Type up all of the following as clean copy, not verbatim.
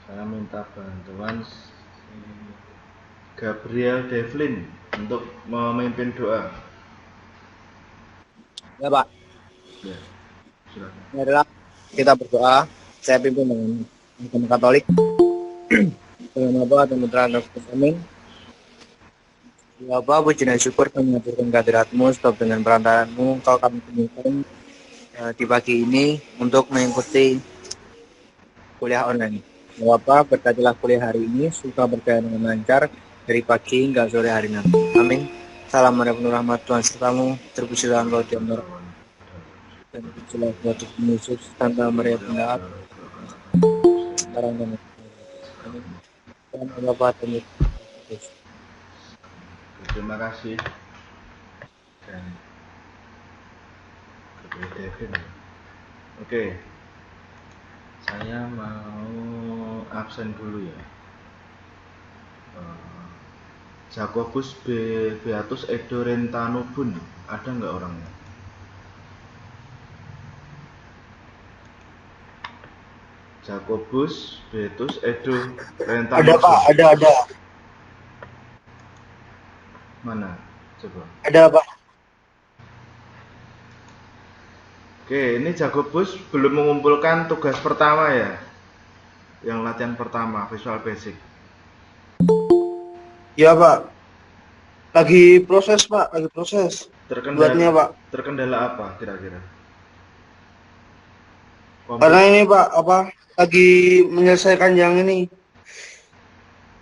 Saya minta bantuan Gabriel Devlin untuk memimpin doa. Ya Pak, Ya, silakan. ini adalah kita berdoa. Saya pimpin dengan agama Katolik. Dengan Bapa dan Putra dan Roh Kudus. Amin. Ya Bapa, puji dan syukur kami mengaturkan kehadirat-Mu, sebab dengan perantaraan-Mu Engkau kami temukan di pagi ini untuk mengikuti kuliah online. Ya Bapa, berkatilah kuliah hari ini, suka berjalan dengan lancar dari pagi hingga sore hari nanti. Amin. Salam Maria penuh rahmat Tuhan sertamu, terpujilah Engkau di antara dan terpujilah Tuhan Yesus, Santa Maria Bunda Allah, sekarang dan amin. Tuhan Bapa dan Yesus. Terima kasih dan Gabriel Devlin. Oke, saya mau absen dulu ya. Jacobus Beatus Edo Rentano Bun, ada nggak orangnya? Jacobus Beatus Edo Ada Rentano Pak, Bun, ada, mana? Coba. ada Pak. Oke, ini Jacobus belum mengumpulkan tugas pertama ya, yang latihan pertama Visual Basic. Ya Pak, lagi proses Pak, lagi proses buatnya Terkendala Pak. terkendala apa kira-kira? Karena Komplit? ini Pak, apa lagi menyelesaikan yang ini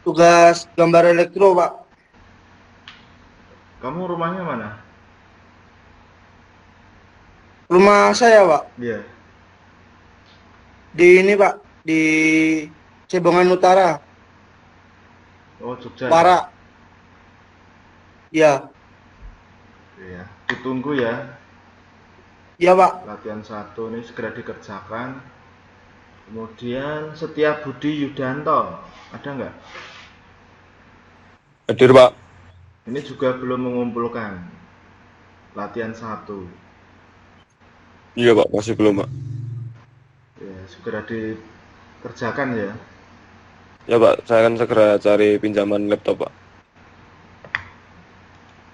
tugas gambar elektro Pak. Kamu rumahnya mana? Rumah saya Pak, Iya. di ini Pak, di Cebongan Utara, Oh, Jogja ya. Para. Ya, Iya. Ditunggu ya. ya Pak. Latihan satu ini segera dikerjakan. Kemudian Setia Budi Yudanto, ada nggak? Hadir, Pak. Ini juga belum mengumpulkan. Latihan satu. Iya, Pak. Masih belum, Pak. Ya, segera dikerjakan ya. Ya, Pak. Saya akan segera cari pinjaman laptop, Pak.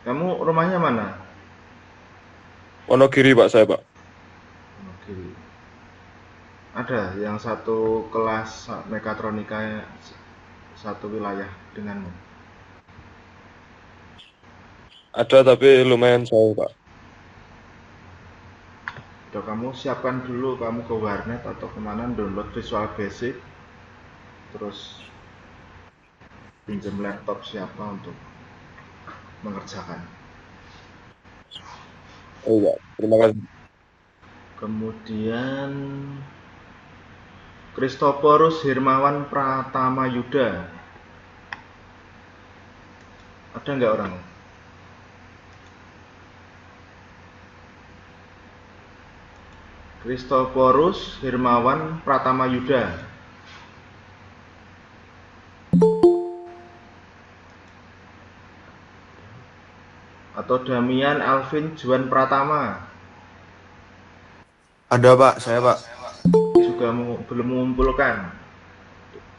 Kamu rumahnya mana? Wonogiri, Pak, saya, Pak. Oke. Ada yang satu kelas mekatronika satu wilayah denganmu. Ada, tapi lumayan jauh, Pak. Udah, kamu siapkan dulu, kamu ke warnet atau kemana download Visual Basic, terus pinjam laptop siapa untuk mengerjakan. Oh, Pak. Terima kasih. Kemudian Kristoporus Hirmawan Pratama Yuda, ada nggak orang? Kristoporus Hirmawan Pratama Yuda. Atau Damian Alvin Juan Pratama. Ada, Pak. Saya, Pak. Juga belum mengumpulkan.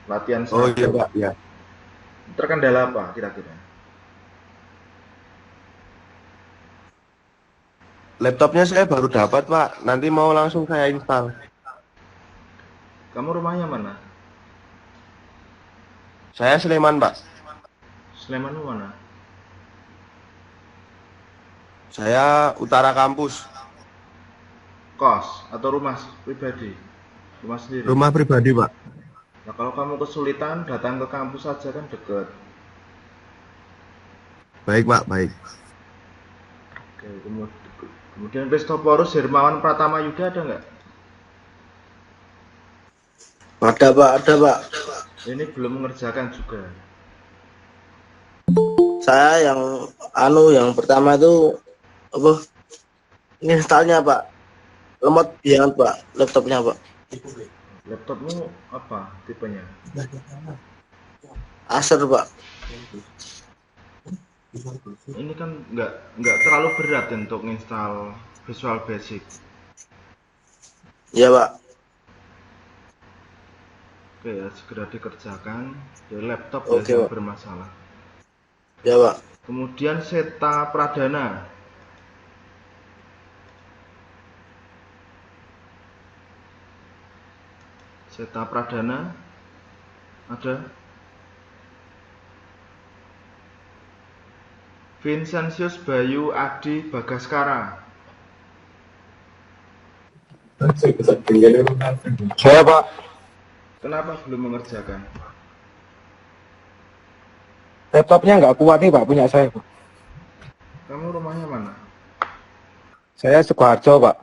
Latihan Oh, iya, satu. Pak. Ya. Terkendala apa kira-kira? Laptopnya saya baru dapat, Pak. Nanti mau langsung saya install. Kamu rumahnya mana? Saya Sleman, Pak. Sleman mana? Saya Utara Kampus. Kos atau rumah pribadi? Rumah sendiri? Rumah pribadi, Pak. Nah, kalau kamu kesulitan datang ke kampus saja kan deket. Baik, Pak. Baik. Oke, kemudian Kristoporus Hermawan Pratama Yuda ada nggak? Ada Pak, ada Pak. Ini belum mengerjakan juga. Saya yang pertama itu apa? Installnya Pak. Lemot banget Pak, laptopnya Pak. Laptopmu apa tipenya? Acer Pak. Ini kan nggak terlalu berat untuk install Visual Basic. Ya Pak. Oke ya, segera dikerjakan. Jadi laptop ya Oke, yang Pak. bermasalah. Ya, Pak. Kemudian Seta Pradana. Seta Pradana ada. Vincentius Bayu Adi Bagaskara. Saya, Pak. Kenapa belum mengerjakan? Laptopnya nggak kuat nih, Pak, punya saya, Pak. Kamu rumahnya mana? Saya Sukoharjo, Pak.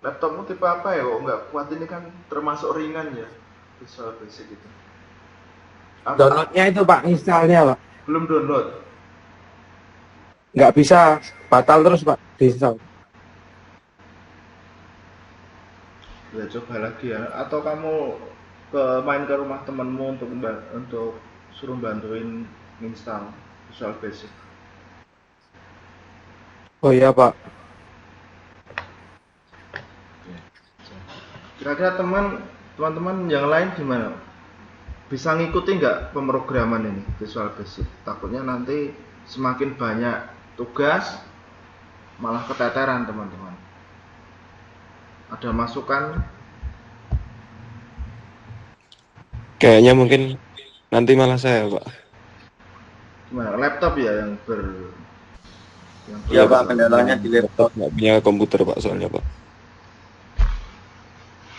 Laptopmu tipe apa ya? Kok nggak kuat, ini kan termasuk ringan ya, Visual Basic itu. Downloadnya itu, Pak, installnya, Pak. Belum download. Nggak bisa, batal terus, Pak, diinstal. Ya coba lagi ya. Atau kamu main ke rumah temanmu untuk suruh bantuin install Visual Basic. Oh iya, Pak. Kira-kira teman-teman yang lain gimana? Bisa ngikuti nggak pemrograman ini Visual Basic? Takutnya nanti semakin banyak tugas malah keteteran teman-teman. Ada masukan? Kayaknya mungkin nanti malah saya, Pak. Gimana? Laptop ya yang Iya, Pak, bermasalah. kendalanya di laptop. Nggak punya komputer, Pak, soalnya, Pak.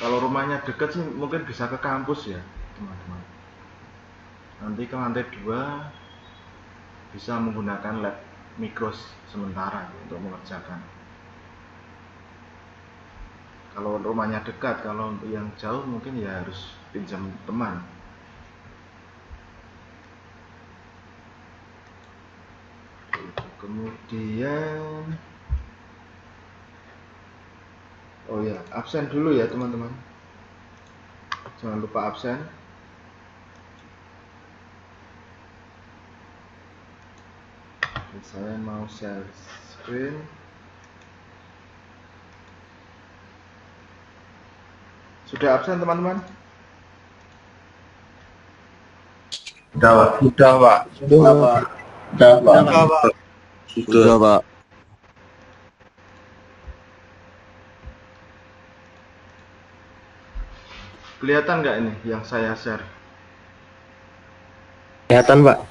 Kalau rumahnya dekat sih mungkin bisa ke kampus ya teman-teman. Nanti ke lantai 2 bisa menggunakan lab mikros sementara untuk mengerjakan. Kalau rumahnya dekat, kalau yang jauh mungkin ya harus pinjam teman. Kemudian oh ya, absen dulu ya teman-teman. Jangan lupa absen. Saya mau share screen. Sudah absen teman-teman? Udah, Pak. Udah, Pak. Udah, Pak. Udah, Pak. Sudah, Pak. Kelihatan nggak ini yang saya share? Kelihatan, Pak.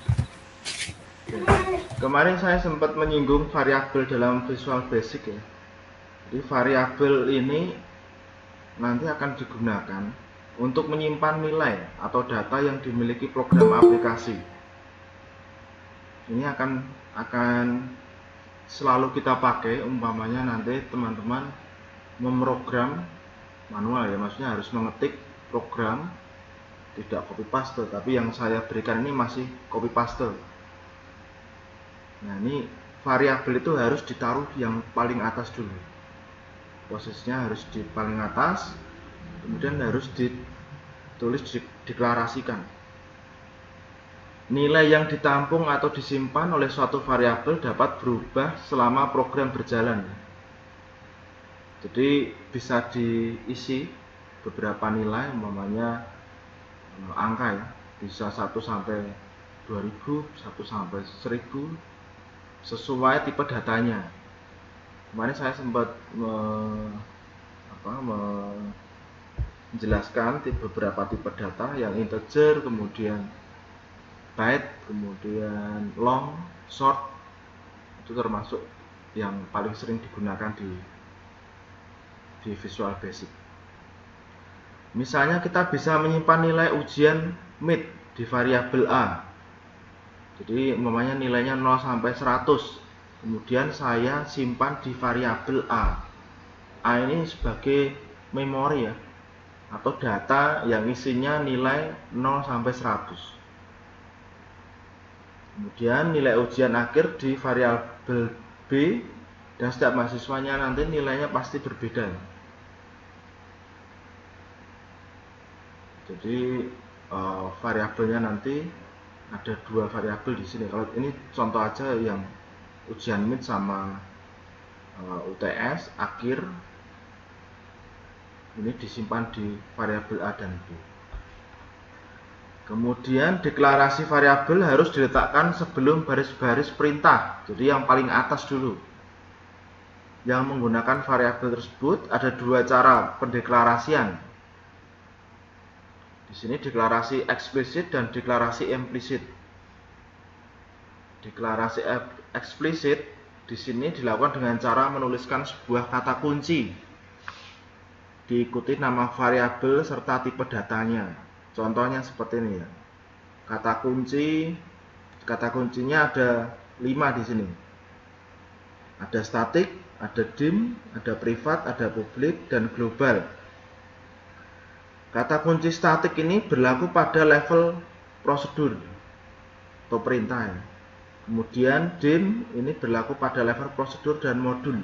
Kemarin saya sempat menyinggung variabel dalam Visual Basic ya. Jadi variabel ini nanti akan digunakan untuk menyimpan nilai atau data yang dimiliki program aplikasi. Ini akan selalu kita pakai umpamanya nanti teman-teman memprogram manual ya, maksudnya harus mengetik program, tidak copy paste, tapi yang saya berikan ini masih copy paste. Nah, ini variabel itu harus ditaruh yang paling atas dulu. Posisinya harus di paling atas, kemudian harus ditulis, deklarasikan. Nilai yang ditampung atau disimpan oleh suatu variabel dapat berubah selama program berjalan. Jadi bisa diisi beberapa nilai, umpamanya angka ya, bisa 1 sampai 2000, 1 sampai 1000, sesuai tipe datanya. Kemarin saya sempat menjelaskan beberapa tipe data yang integer, kemudian byte, kemudian long, short, itu termasuk yang paling sering digunakan di Visual Basic. Misalnya kita bisa menyimpan nilai ujian mid di variabel A. Jadi umpamanya nilainya 0 sampai 100. Kemudian saya simpan di variabel A. A ini sebagai memori ya, atau data yang isinya nilai 0 sampai 100. Kemudian nilai ujian akhir di variabel B, dan setiap mahasiswanya nanti nilainya pasti berbeda. Jadi variabelnya nanti ada 2 variabel di sini. Kalau ini contoh aja yang ujian mid sama UTS akhir. ini disimpan di variabel A dan B. Kemudian deklarasi variabel harus diletakkan sebelum baris-baris perintah, jadi yang paling atas dulu. Yang menggunakan variabel tersebut ada dua cara pendeklarasian. Di sini deklarasi eksplisit dan deklarasi implisit. Deklarasi eksplisit di sini dilakukan dengan cara menuliskan sebuah kata kunci, diikuti nama variabel serta tipe datanya. Contohnya seperti ini ya. Kata kuncinya ada 5 di sini. Ada static, ada dim, ada privat, ada publik, dan global. Kata kunci statik ini berlaku pada level prosedur atau perintah ya. Kemudian dim ini berlaku pada level prosedur dan modul.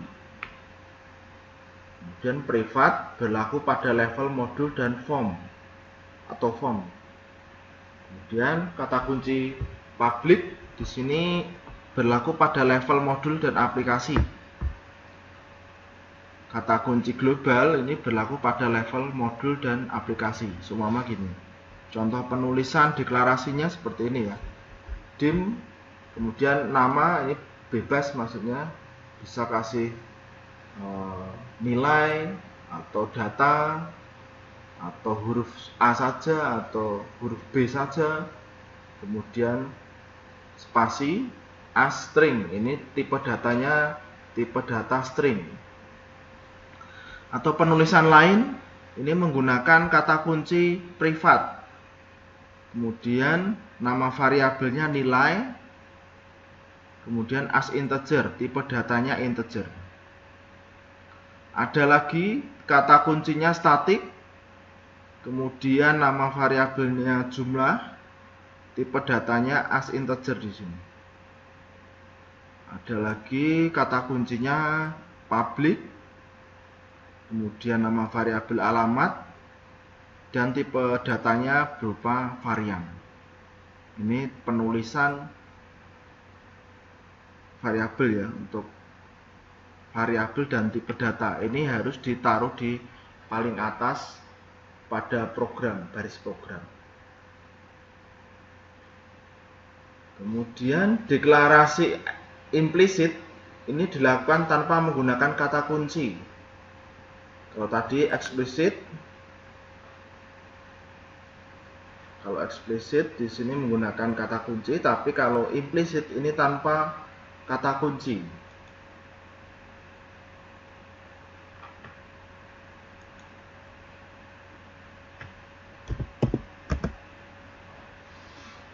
Kemudian privat berlaku pada level modul dan form atau form. Kemudian kata kunci public di sini berlaku pada level modul dan aplikasi. Kata kunci global ini berlaku pada level modul dan aplikasi. Seumpama gini. Contoh penulisan deklarasinya seperti ini ya. Dim, kemudian nama ini bebas, maksudnya bisa kasih nilai atau data atau huruf A saja atau huruf B saja. Kemudian spasi A string, ini tipe datanya tipe data string. Atau penulisan lain ini menggunakan kata kunci privat. Kemudian nama variabelnya nilai. Kemudian as integer, tipe datanya integer. Ada lagi kata kuncinya static. Kemudian nama variabelnya jumlah, tipe datanya as integer di sini. Ada lagi kata kuncinya public, kemudian nama variabel alamat, dan tipe datanya berupa varian. Ini penulisan variabel ya, untuk variabel dan tipe data. Ini harus ditaruh di paling atas pada program, baris program. Kemudian deklarasi implisit ini dilakukan tanpa menggunakan kata kunci. Kalau tadi eksplisit, kalau eksplisit di sini menggunakan kata kunci, tapi kalau implisit ini tanpa kata kunci.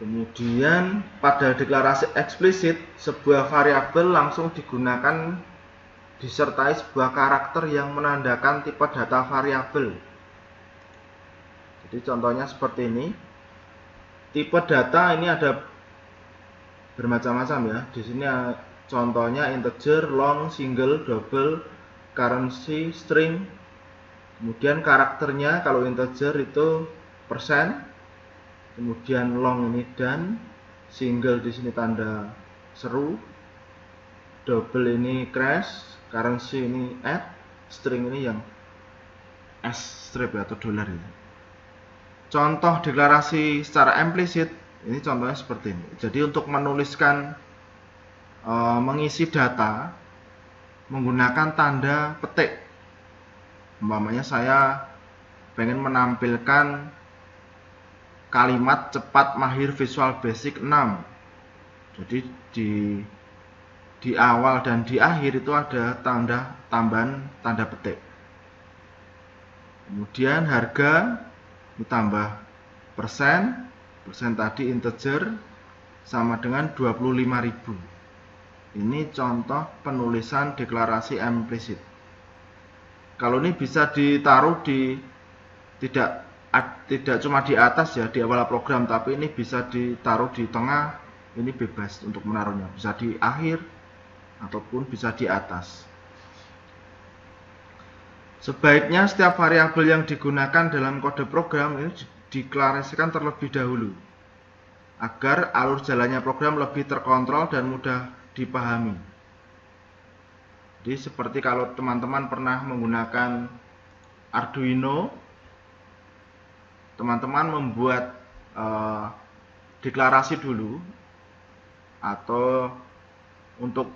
Kemudian pada deklarasi eksplisit, sebuah variabel langsung digunakan disertai sebuah karakter yang menandakan tipe data variabel. Jadi contohnya seperti ini. Tipe data ini ada bermacam-macam ya. Di sini contohnya integer, long, single, double, currency, string. Kemudian karakternya kalau integer itu persen. Kemudian long ini dan, single di sini tanda seru, double ini crash, currency ini add, string ini yang S strip atau dolar ini. Contoh deklarasi secara implisit ini contohnya seperti ini. Jadi untuk menuliskan mengisi data menggunakan tanda petik. Umpamanya saya pengen menampilkan kalimat cepat mahir Visual Basic 6. Jadi di awal dan di akhir itu ada tambahan tanda petik. Kemudian harga ditambah persen tadi integer sama dengan 25.000. Ini contoh penulisan deklarasi implisit. Kalau ini bisa ditaruh di tidak cuma di atas ya, di awal program, tapi ini bisa ditaruh di tengah, ini bebas untuk menaruhnya, bisa di akhir ataupun bisa di atas. Sebaiknya setiap variabel yang digunakan dalam kode program ini dideklarasikan terlebih dahulu agar alur jalannya program lebih terkontrol dan mudah dipahami. Jadi seperti kalau teman-teman pernah menggunakan Arduino, teman-teman membuat deklarasi dulu atau untuk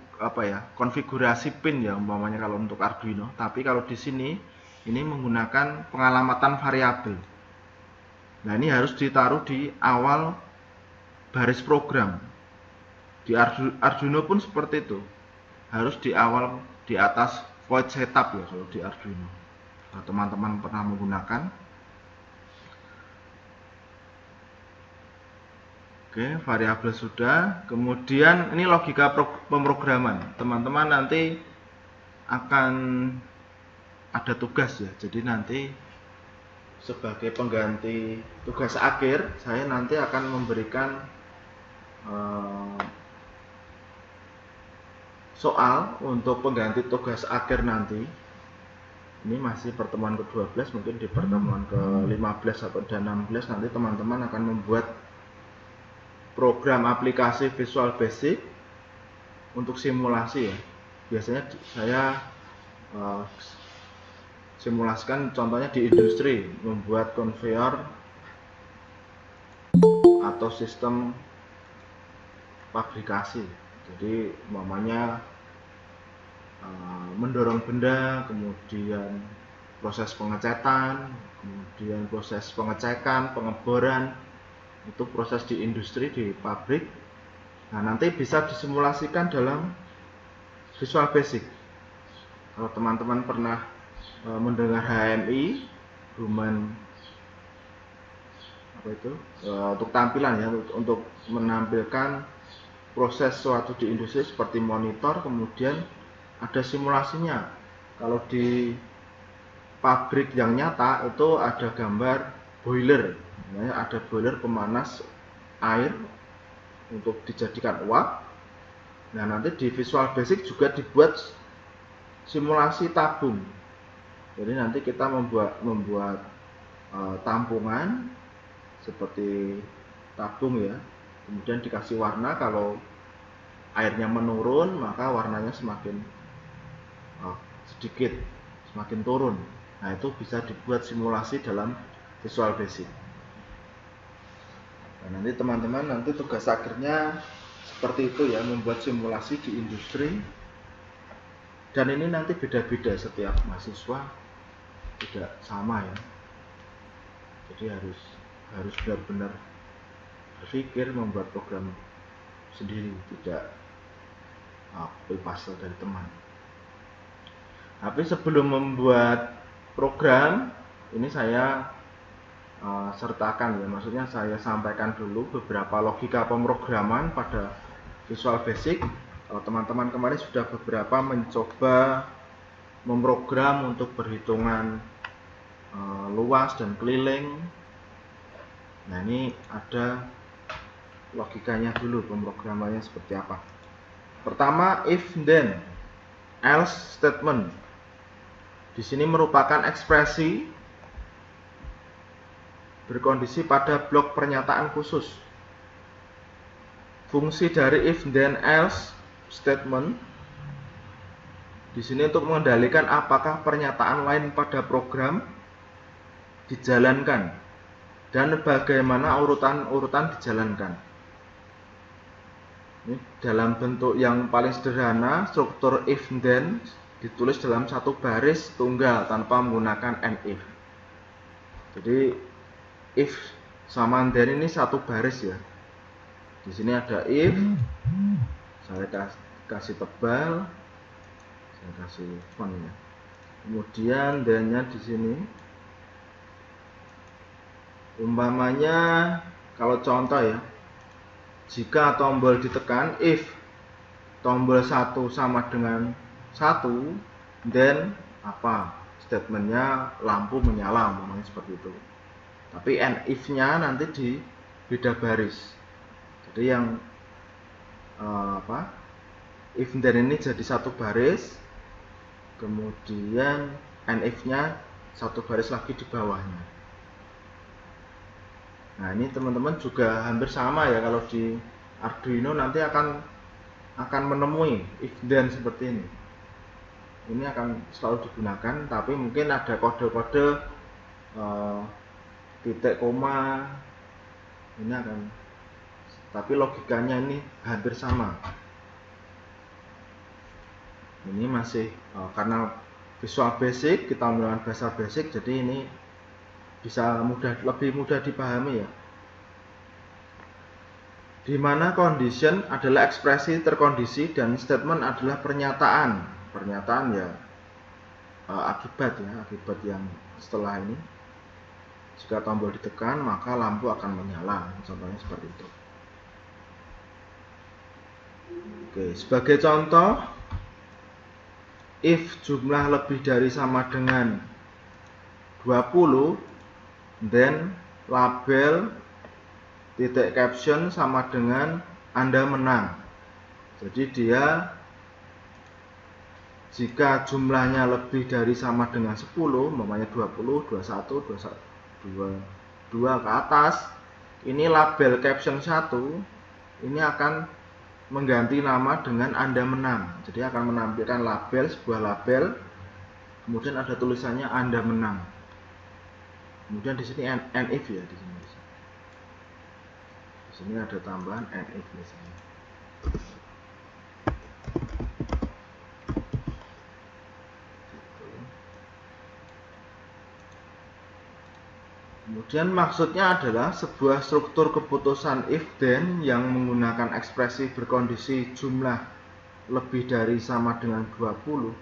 konfigurasi pin ya umpamanya kalau untuk Arduino. Tapi kalau di sini ini menggunakan pengalamatan variabel. Nah, ini harus ditaruh di awal baris program. Di Arduino pun seperti itu. Harus di awal, di atas void setup ya kalau di Arduino. Kalau teman-teman pernah menggunakan. Oke, variabel sudah. Kemudian ini logika pemrograman. Teman-teman nanti akan ada tugas ya. Jadi nanti sebagai pengganti tugas akhir, saya nanti akan memberikan soal untuk pengganti tugas akhir nanti. Ini masih pertemuan ke-12, mungkin di pertemuan ke-15 atau 16 nanti teman-teman akan membuat program aplikasi Visual Basic untuk simulasi ya. Biasanya saya simulasikan contohnya di industri, membuat konveyor atau sistem pabrikasi. Jadi umpamanya mendorong benda, kemudian proses pengecetan, kemudian proses pengecekan, pengeboran, itu proses di industri, di pabrik. Nah, nanti bisa disimulasikan dalam Visual Basic. Kalau teman-teman pernah mendengar HMI, Human untuk tampilan ya, untuk menampilkan proses suatu di industri seperti monitor, kemudian ada simulasinya. Kalau di pabrik yang nyata itu ada gambar boiler, ada boiler pemanas air untuk dijadikan uap. Nah, nanti di Visual Basic juga dibuat simulasi tabung. Jadi nanti kita membuat tampungan seperti tabung ya, kemudian dikasih warna. Kalau airnya menurun maka warnanya semakin sedikit, semakin turun. Nah, itu bisa dibuat simulasi dalam Visual Basic. Nah, nanti teman-teman nanti tugas akhirnya seperti itu ya, membuat simulasi di industri. Dan ini nanti beda-beda setiap mahasiswa, tidak sama ya. Jadi harus benar-benar berpikir membuat program sendiri, tidak copy paste dari teman. Tapi sebelum membuat program ini saya sertakan ya, maksudnya saya sampaikan dulu beberapa logika pemrograman pada Visual Basic. Kalau teman-teman kemarin sudah beberapa mencoba memprogram untuk perhitungan luas dan keliling. Nah, ini ada logikanya dulu, pemrogramannya seperti apa. Pertama, if then else statement. Di sini merupakan ekspresi berkondisi pada blok pernyataan khusus. Fungsi dari if then else statement di sini untuk mengendalikan apakah pernyataan lain pada program dijalankan dan bagaimana urutan dijalankan. Ini dalam bentuk yang paling sederhana, struktur if then ditulis dalam satu baris tunggal tanpa menggunakan and if. Jadi if sama then ini satu baris ya. Di sini ada if, saya kasih tebal, saya kasih font ya. Kemudian then-nya di sini, umpamanya kalau contoh ya, jika tombol ditekan, if tombol 1 sama dengan 1, then apa? Statementnya lampu menyala, umpamanya seperti itu. Tapi and if-nya nanti di beda baris. Jadi yang if then ini jadi satu baris, kemudian and if-nya satu baris lagi di bawahnya. Nah, ini teman-teman juga hampir sama ya, kalau di Arduino nanti akan menemui if then seperti ini. ini akan selalu digunakan, tapi mungkin ada kode-kode titik koma ini akan, tapi logikanya ini hampir sama. Ini masih karena Visual Basic, kita menggunakan bahasa basic, jadi ini bisa lebih mudah dipahami ya. Di mana condition adalah ekspresi terkondisi dan statement adalah pernyataan. Pernyataan ya akibat yang setelah ini. Jika tombol ditekan maka lampu akan menyala, contohnya seperti itu. Oke, sebagai contoh, if jumlah lebih dari sama dengan 20, then label titik caption sama dengan Anda menang. Jadi dia jika jumlahnya lebih dari sama dengan 10, umpamanya 20, 21, 22 ke atas, ini label caption 1 ini akan mengganti nama dengan Anda menang. Jadi akan menampilkan label, sebuah label, kemudian ada tulisannya Anda menang. Kemudian di sini and if ya, di sini ada tambahan and if misalnya. Kemudian maksudnya adalah sebuah struktur keputusan if then yang menggunakan ekspresi berkondisi jumlah lebih dari sama dengan 20.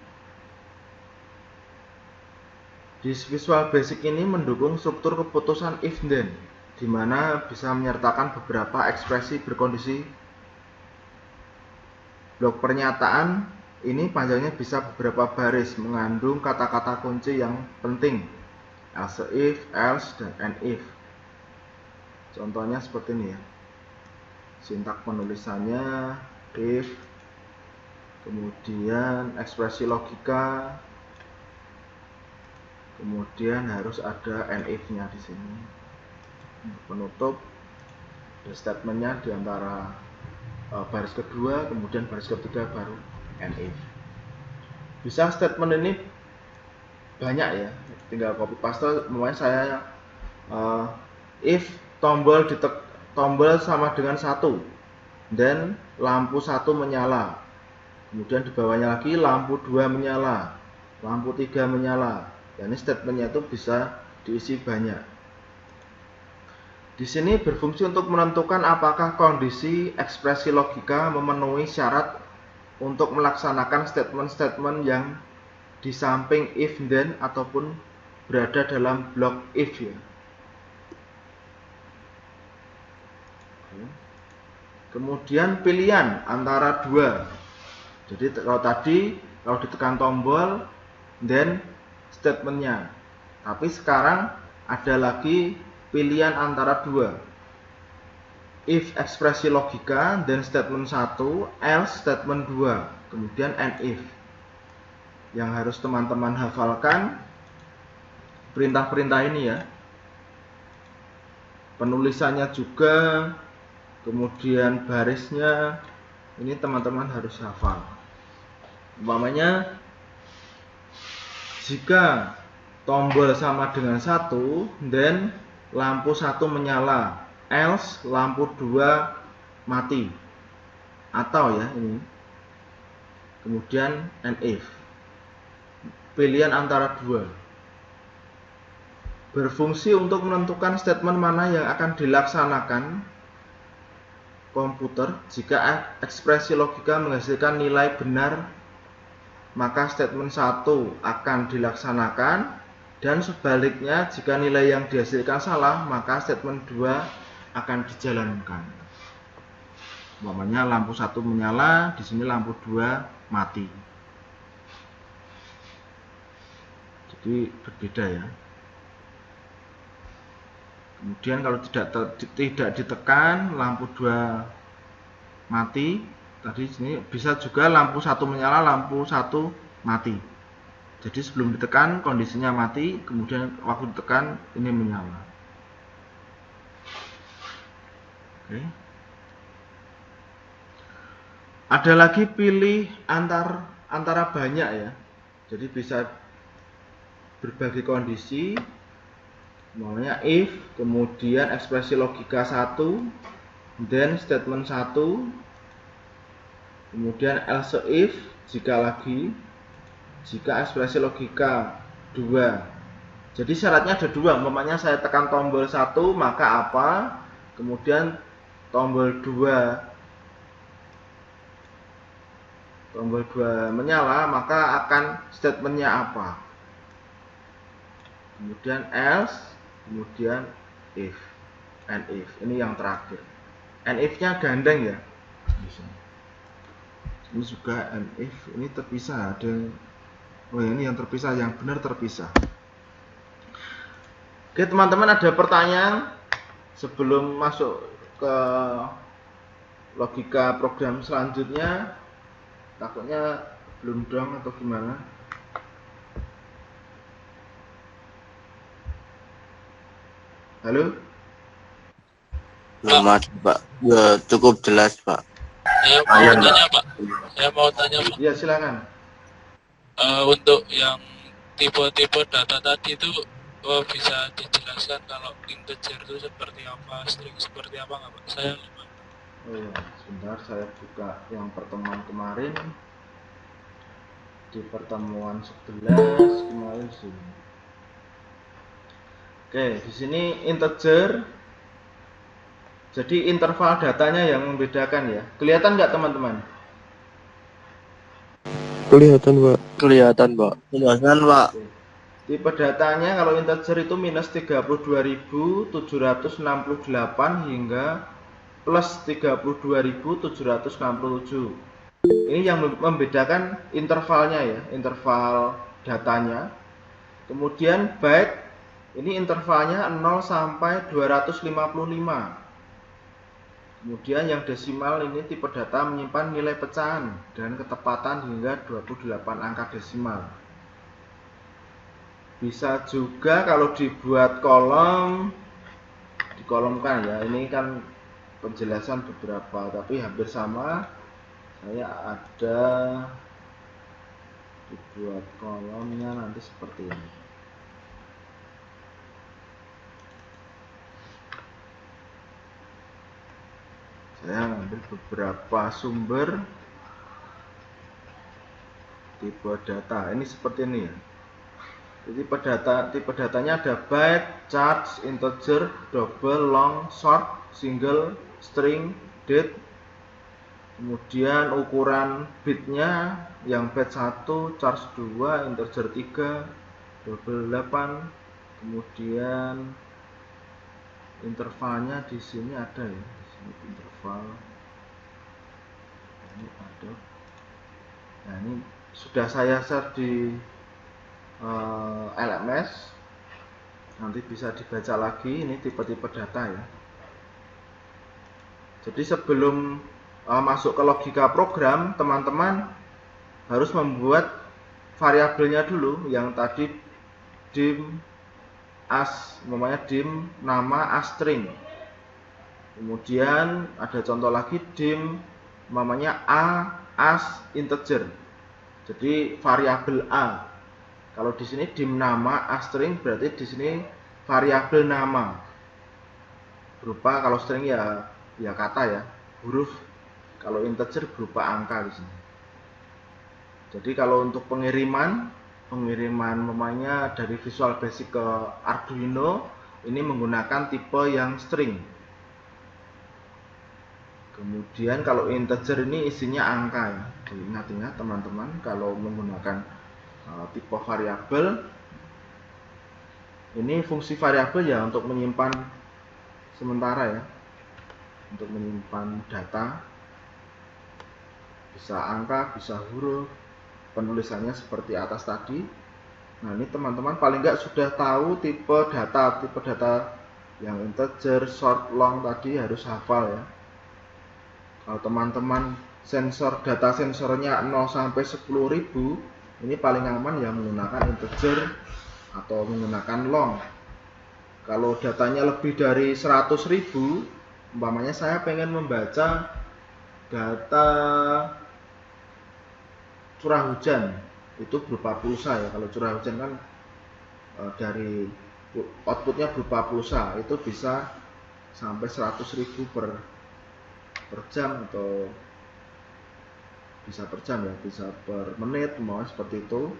Di Visual Basic ini mendukung struktur keputusan if then, di mana bisa menyertakan beberapa ekspresi berkondisi. Blok pernyataan ini panjangnya bisa beberapa baris, mengandung kata-kata kunci yang penting, else if, else, dan and if. Contohnya seperti ini ya. Sintak penulisannya if, kemudian ekspresi logika, kemudian harus ada and if-nya di sini. Penutup, ada statementnya di antara baris kedua, kemudian baris ketiga baru and if. Bisa statement ini banyak ya, tinggal copy paste. Mulai saya if tombol sama dengan 1, dan lampu 1 menyala, kemudian di bawahnya lagi lampu 2 menyala, lampu 3 menyala. Dan ini statementnya itu bisa diisi banyak. Di sini berfungsi untuk menentukan apakah kondisi ekspresi logika memenuhi syarat untuk melaksanakan statement-statement yang di samping if then ataupun berada dalam blok if ya. Kemudian pilihan antara 2. Jadi kalau ditekan tombol then statementnya, tapi sekarang ada lagi pilihan antara 2. If ekspresi logika, then statement 1, else statement 2, kemudian and if. Yang harus teman-teman hafalkan perintah-perintah ini ya. Penulisannya juga, kemudian barisnya, ini teman-teman harus hafal. Umpamanya jika tombol sama dengan 1, then lampu 1 menyala, else lampu 2 mati. Atau ya ini. Kemudian and if. Pilihan antara 2. Berfungsi untuk menentukan statement mana yang akan dilaksanakan komputer. Jika ekspresi logika menghasilkan nilai benar, maka statement 1 akan dilaksanakan, dan sebaliknya jika nilai yang dihasilkan salah, maka statement 2 akan dijalankan. Umpamanya lampu 1 menyala, di sini lampu 2 mati. Jadi berbeda ya. Kemudian kalau tidak ditekan, lampu 2 mati. Tadi sini bisa juga lampu 1 menyala, lampu 1 mati. Jadi sebelum ditekan kondisinya mati, kemudian waktu ditekan ini menyala. Oke. Ada lagi pilih antara banyak ya. Jadi bisa berbagai kondisi, namanya if, kemudian ekspresi logika 1, then statement 1, kemudian else if, jika ekspresi logika 2. Jadi syaratnya ada 2, umpamanya saya tekan tombol 1 maka apa, kemudian tombol 2 menyala maka akan statementnya apa, kemudian else, kemudian if, and if. Ini yang terakhir, and if nya gandeng ya, ini juga and if, ini terpisah, ada yang, oh ini yang terpisah, yang benar terpisah. Oke teman-teman, ada pertanyaan sebelum masuk ke logika program selanjutnya? Takutnya belum dong atau gimana? Halo? Belum ada, Pak. Ya, cukup jelas, Pak. Saya mau tanya, Pak. Iya, silakan. Untuk yang tipe-tipe data tadi itu bisa dijelaskan kalau integer itu seperti apa, string seperti apa nggak, Pak? Saya lupa. Oh ya, sebentar saya buka yang pertemuan kemarin. Di pertemuan 11 kemarin sih. Oke, di sini integer. Jadi interval datanya yang membedakan ya. Kelihatan nggak teman-teman? Kelihatan, Pak. Kelihatan, Pak. Oke. Tipe datanya kalau integer itu minus 32.768 hingga plus 32.767. Ini yang membedakan intervalnya ya, interval datanya. Kemudian byte, ini intervalnya 0 sampai 255. Kemudian yang desimal ini tipe data menyimpan nilai pecahan dan ketepatan hingga 28 angka desimal. Bisa juga kalau dibuat kolom, dikolomkan ya. Ini kan penjelasan beberapa, tapi hampir sama. Saya ada dibuat kolomnya nanti seperti ini. Saya ambil beberapa sumber tipe data. Ini seperti ini ya. Jadi tipe datanya ada byte, charge, integer, double, long, short, single, string, date. Kemudian ukuran bitnya yang byte 1, charge 2, integer 3, double 8. Kemudian intervalnya di sini ada ya. Di sini interval. Ini ada. Nah, ini sudah saya share di LMS, nanti bisa dibaca lagi. Ini tipe-tipe data ya. Jadi sebelum masuk ke logika program, teman-teman harus membuat variabelnya dulu. Yang tadi dim as, namanya dim nama as string. Kemudian ada contoh lagi dim namanya a as integer. Jadi variabel a. Kalau di sini dim nama string, berarti di sini variabel nama. Berupa kalau string ya kata ya, huruf. Kalau integer berupa angka di sini. Jadi kalau untuk pengiriman namanya dari Visual Basic ke Arduino, ini menggunakan tipe yang string. Kemudian kalau integer ini isinya angka ya. Jadi ingat-ingat teman-teman, kalau menggunakan tipe variabel, ini fungsi variabel ya untuk menyimpan sementara ya, untuk menyimpan data, bisa angka, bisa huruf, penulisannya seperti atas tadi. Nah ini teman-teman paling nggak sudah tahu tipe data yang integer, short, long tadi harus hafal ya. Kalau teman-teman data sensornya 0 sampai 10.000, ini paling aman ya menggunakan integer atau menggunakan long. Kalau datanya lebih dari 100.000, umpamanya saya pengen membaca data curah hujan, itu berupa pulsa ya. Kalau curah hujan kan dari outputnya berupa pulsa, itu bisa sampai 100.000 per jam, atau bisa per jam ya, bisa per menit, mau seperti itu.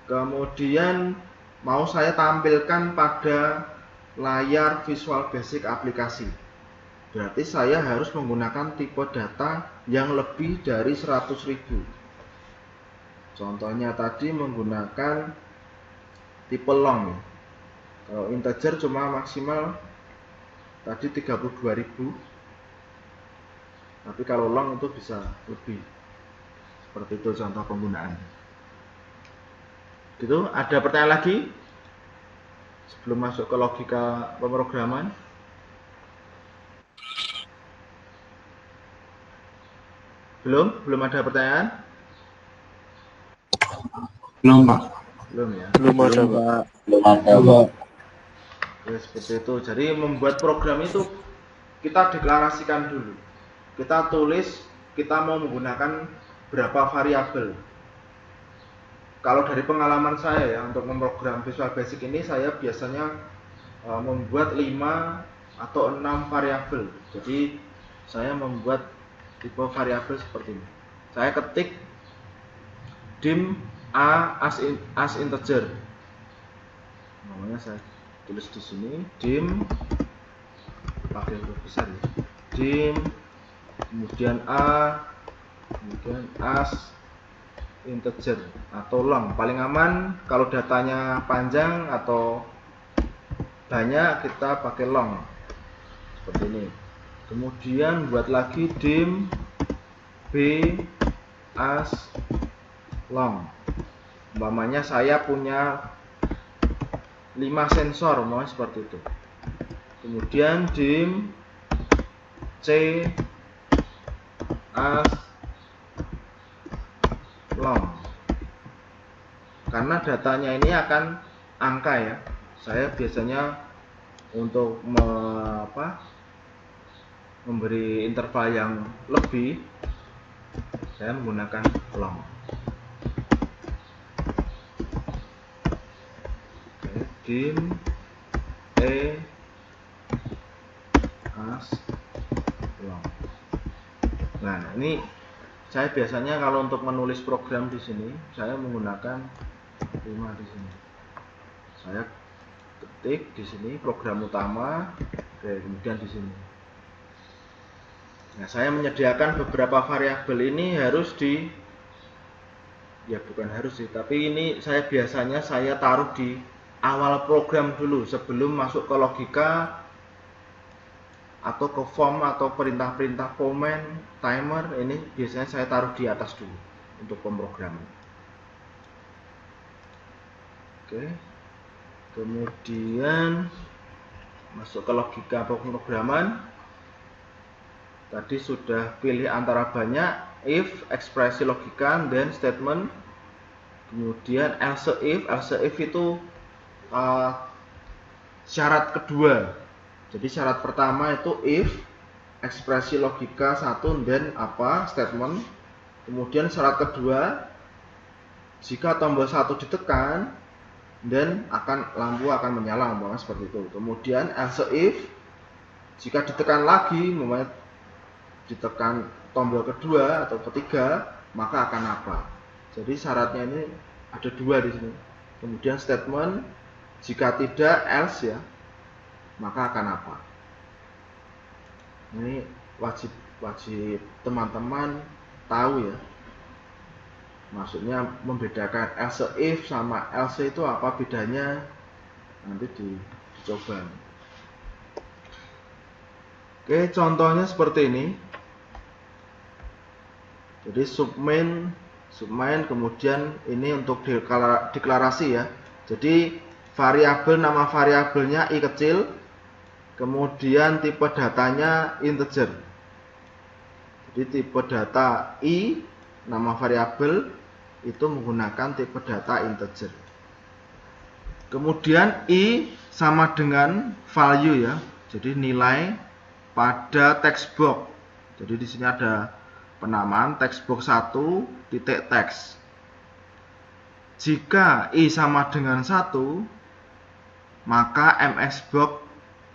Kemudian mau saya tampilkan pada layar Visual Basic aplikasi, berarti saya harus menggunakan tipe data yang lebih dari 100.000. Contohnya tadi menggunakan tipe long. Kalau integer cuma maksimal tadi 32.000, tapi kalau long itu bisa lebih. Seperti itu contoh penggunaan. Gitu, ada pertanyaan lagi sebelum masuk ke logika pemrograman? Belum ada pertanyaan? Belum, Pak. Belum ya. Belum ada, Pak. Belum ada, Pak. Ya, seperti itu. Jadi membuat program itu kita deklarasikan dulu. Kita tulis kita mau menggunakan berapa variabel. Kalau dari pengalaman saya ya, untuk memprogram Visual Basic ini saya biasanya membuat 5 atau 6 variabel. Jadi saya membuat tipe variabel seperti ini. Saya ketik dim a as integer. Namanya saya tulis di sini dim pakai huruf besar ya. Dim kemudian a kemudian as integer atau long. Paling aman kalau datanya panjang atau banyak kita pakai long seperti ini. Kemudian buat lagi dim b as long. Umpamanya saya punya 5 sensor, mau seperti itu. Kemudian dim c as long. Karena datanya ini akan angka ya. Saya biasanya untuk memberi interval yang lebih, saya menggunakan long. Dim e as long. Nah, ini saya biasanya kalau untuk menulis program di sini saya menggunakan 5 di sini. Saya ketik di sini program utama, kemudian di sini. Nah, saya menyediakan beberapa variabel ini harus bukan harus sih, tapi ini saya biasanya saya taruh di awal program dulu sebelum masuk ke logika atau ke form atau perintah-perintah comment, timer. Ini biasanya saya taruh di atas dulu untuk pemrograman. Oke. Kemudian masuk ke logika pemrograman. Tadi sudah pilih antara banyak, if, ekspresi logika, dan statement. Kemudian else if itu syarat kedua. Jadi syarat pertama itu if, ekspresi logika 1, dan statement. Kemudian syarat kedua, jika tombol 1 ditekan, dan lampu akan menyala, seperti itu. Kemudian else if, jika ditekan lagi, ditekan tombol kedua atau ketiga, maka akan apa? Jadi syaratnya ini ada 2 di sini. Kemudian statement, jika tidak else ya, maka akan apa? Ini wajib teman-teman tahu ya. Maksudnya membedakan else if sama else itu apa bedanya, nanti dicoba. Oke, contohnya seperti ini. Jadi submain, kemudian ini untuk deklarasi ya. Jadi nama variabelnya i kecil, kemudian tipe datanya integer. Jadi tipe data i, nama variabel itu menggunakan tipe data integer. Kemudian i sama dengan value ya. Jadi nilai pada text box. Jadi di sini ada penamaan text box 1 titik teks. jika I sama dengan 1, maka MSBox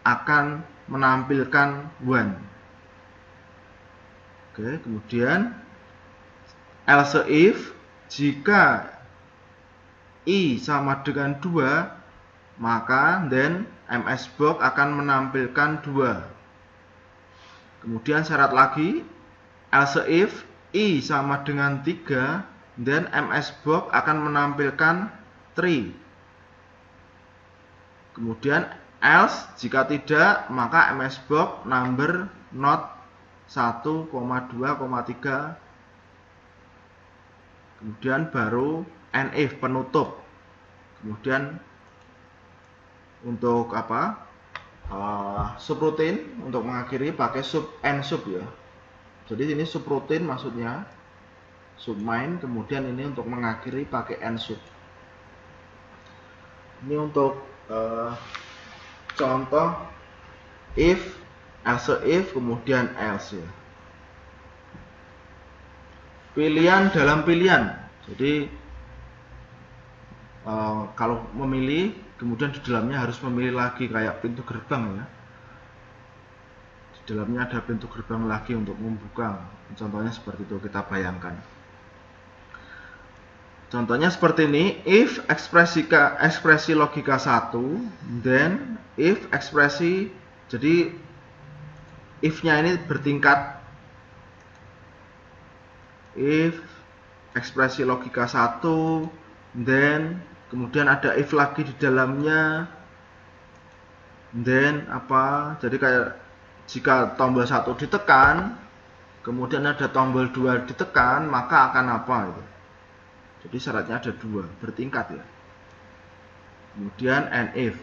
akan menampilkan 1. Oke, kemudian else if jika I sama dengan 2, maka then MSBox akan menampilkan 2. Kemudian syarat lagi, else if I sama dengan 3, then MSBox akan menampilkan 3. Kemudian else jika tidak, maka MSBox number not 1, 2, 3. Kemudian baru if penutup. Kemudian untuk apa? Subroutine untuk mengakhiri pakai end sub ya. Jadi ini subroutine maksudnya submain, kemudian ini untuk mengakhiri pakai end sub. Ini untuk contoh if, else if, kemudian else ya. Pilihan dalam pilihan. Jadi kalau memilih, kemudian di dalamnya harus memilih lagi kayak pintu gerbang ya. Di dalamnya ada pintu gerbang lagi untuk membuka. Contohnya seperti itu, kita bayangkan. Contohnya seperti ini, if ekspresi logika 1, then if ekspresi, jadi if-nya ini bertingkat. If ekspresi logika 1, then kemudian ada if lagi di dalamnya, then apa? Jadi kayak jika tombol 1 ditekan, kemudian ada tombol 2 ditekan, maka akan apa itu? Jadi syaratnya ada 2, bertingkat ya. Kemudian and if.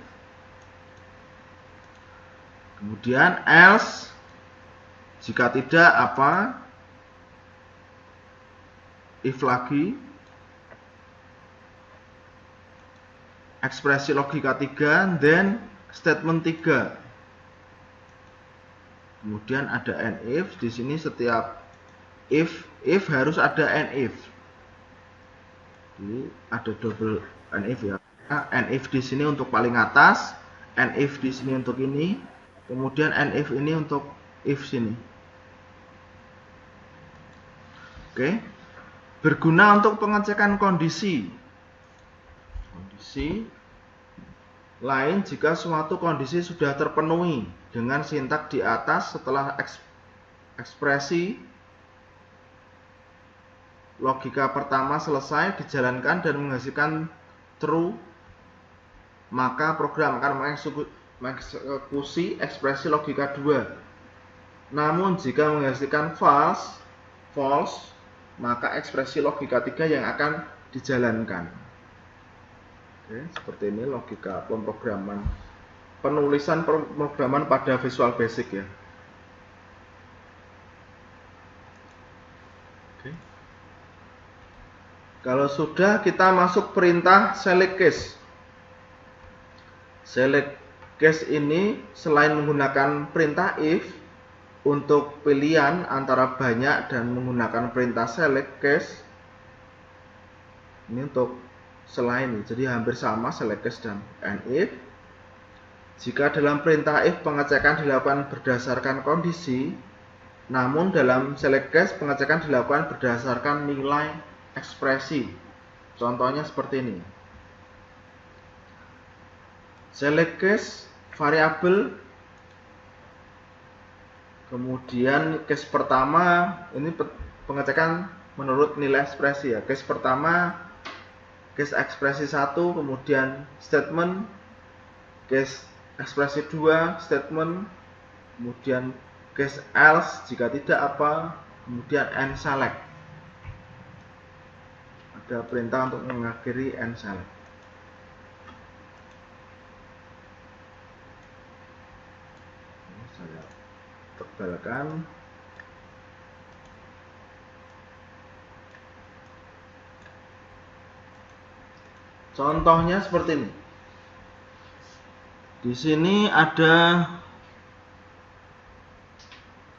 Kemudian else jika tidak apa? If lagi. Ekspresi logika 3, then statement 3. Kemudian ada and if. Di sini setiap if harus ada and if. Jadi ada double and if ya. And if di sini untuk paling atas, and if di sini untuk ini, kemudian and if ini untuk if sini. Oke. Berguna untuk pengecekan kondisi. Lain jika suatu kondisi sudah terpenuhi dengan sintak di atas setelah ekspresi logika pertama selesai dijalankan dan menghasilkan true, maka program akan mengeksekusi ekspresi logika 2. Namun jika menghasilkan false, maka ekspresi logika 3 yang akan dijalankan. Oke, seperti ini logika pemrograman, penulisan pemrograman pada Visual Basic ya. Oke. Kalau sudah, kita masuk perintah select case. Select case ini selain menggunakan perintah if untuk pilihan antara banyak dan menggunakan perintah select case, ini untuk selain, jadi hampir sama select case dan and if. Jika dalam perintah if pengecekan dilakukan berdasarkan kondisi, namun dalam select case pengecekan dilakukan berdasarkan nilai ekspresi. Contohnya seperti ini. Select case variabel, kemudian case pertama ini pengecekan menurut nilai ekspresi ya. Case pertama case ekspresi 1, kemudian statement, case ekspresi 2, statement, kemudian case else jika tidak apa, kemudian and select. Ada perintah untuk mengakhiri and select. Saya tebalkan. Contohnya seperti ini. Di sini ada,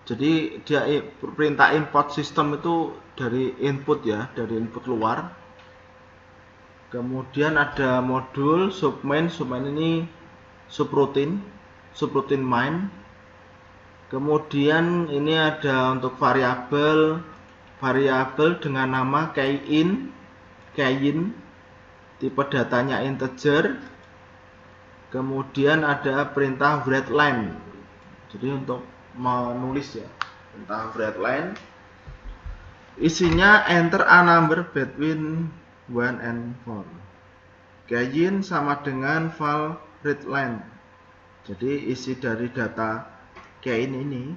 jadi dia perintah import sistem itu dari input ya, dari input luar Kemudian ada modul submain. Submain ini subroutine main. Kemudian ini ada untuk variabel dengan nama kain, tipe datanya integer. Kemudian ada perintah writeLine, jadi untuk menulis ya, perintah writeLine. Isinya enter a number between 1 and 4. Kain sama dengan val writeLine. Jadi isi dari data kain ini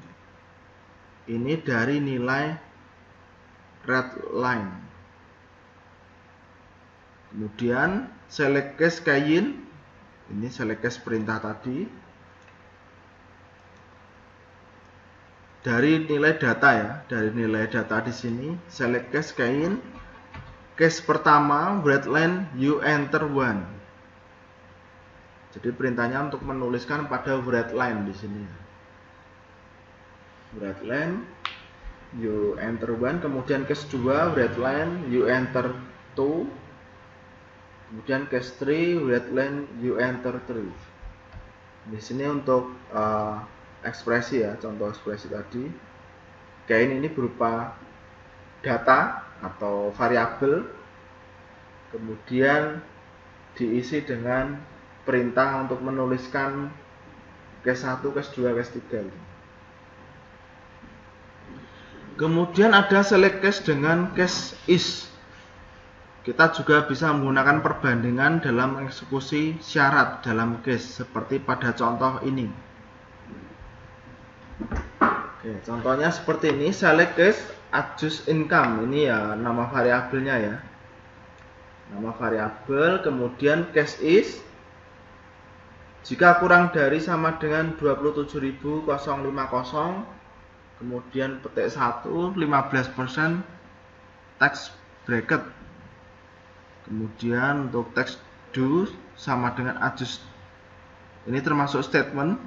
dari nilai writeLine. Kemudian select case kain, ini select case perintah tadi dari nilai data ya, dari nilai data di sini select case kain. Case pertama writeLine you enter 1. Jadi perintahnya untuk menuliskan pada writeLine di sini. writeLine you enter 1. Kemudian case 2 writeLine you enter 2. Kemudian case 3 writeLine you enter 3. Di sini untuk ekspresi ya, contoh ekspresi tadi. Kain ini berupa data atau variabel, kemudian diisi dengan perintah untuk menuliskan case 1, case 2, case 3. Kemudian ada select case dengan case is. Kita juga bisa menggunakan perbandingan dalam eksekusi syarat dalam case seperti pada contoh ini. Oke, contohnya seperti ini, select case adjust income. Ini ya nama variabelnya ya. Nama variabel, kemudian case is jika kurang dari sama dengan 27.050, kemudian petik 1 15% text bracket. Kemudian untuk text do sama dengan adjust. Ini termasuk statement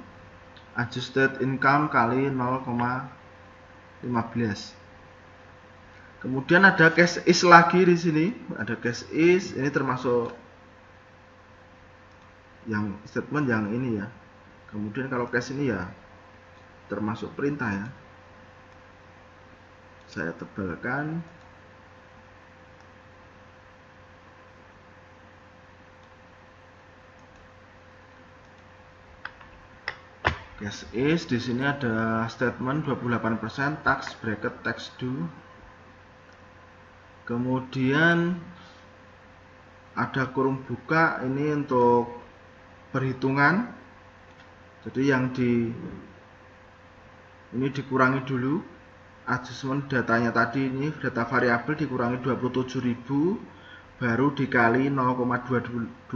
adjusted income kali 0,15. Kemudian ada case is lagi di sini, ada case is, ini termasuk yang statement yang ini ya. Kemudian kalau case ini ya termasuk perintah ya. Saya tebalkan. Case is di sini ada statement 28% tax bracket text do. Kemudian ada kurung buka, ini untuk perhitungan. Jadi yang ini dikurangi dulu. Adjustment datanya tadi, ini data variabel dikurangi 27.000 baru dikali 0,28.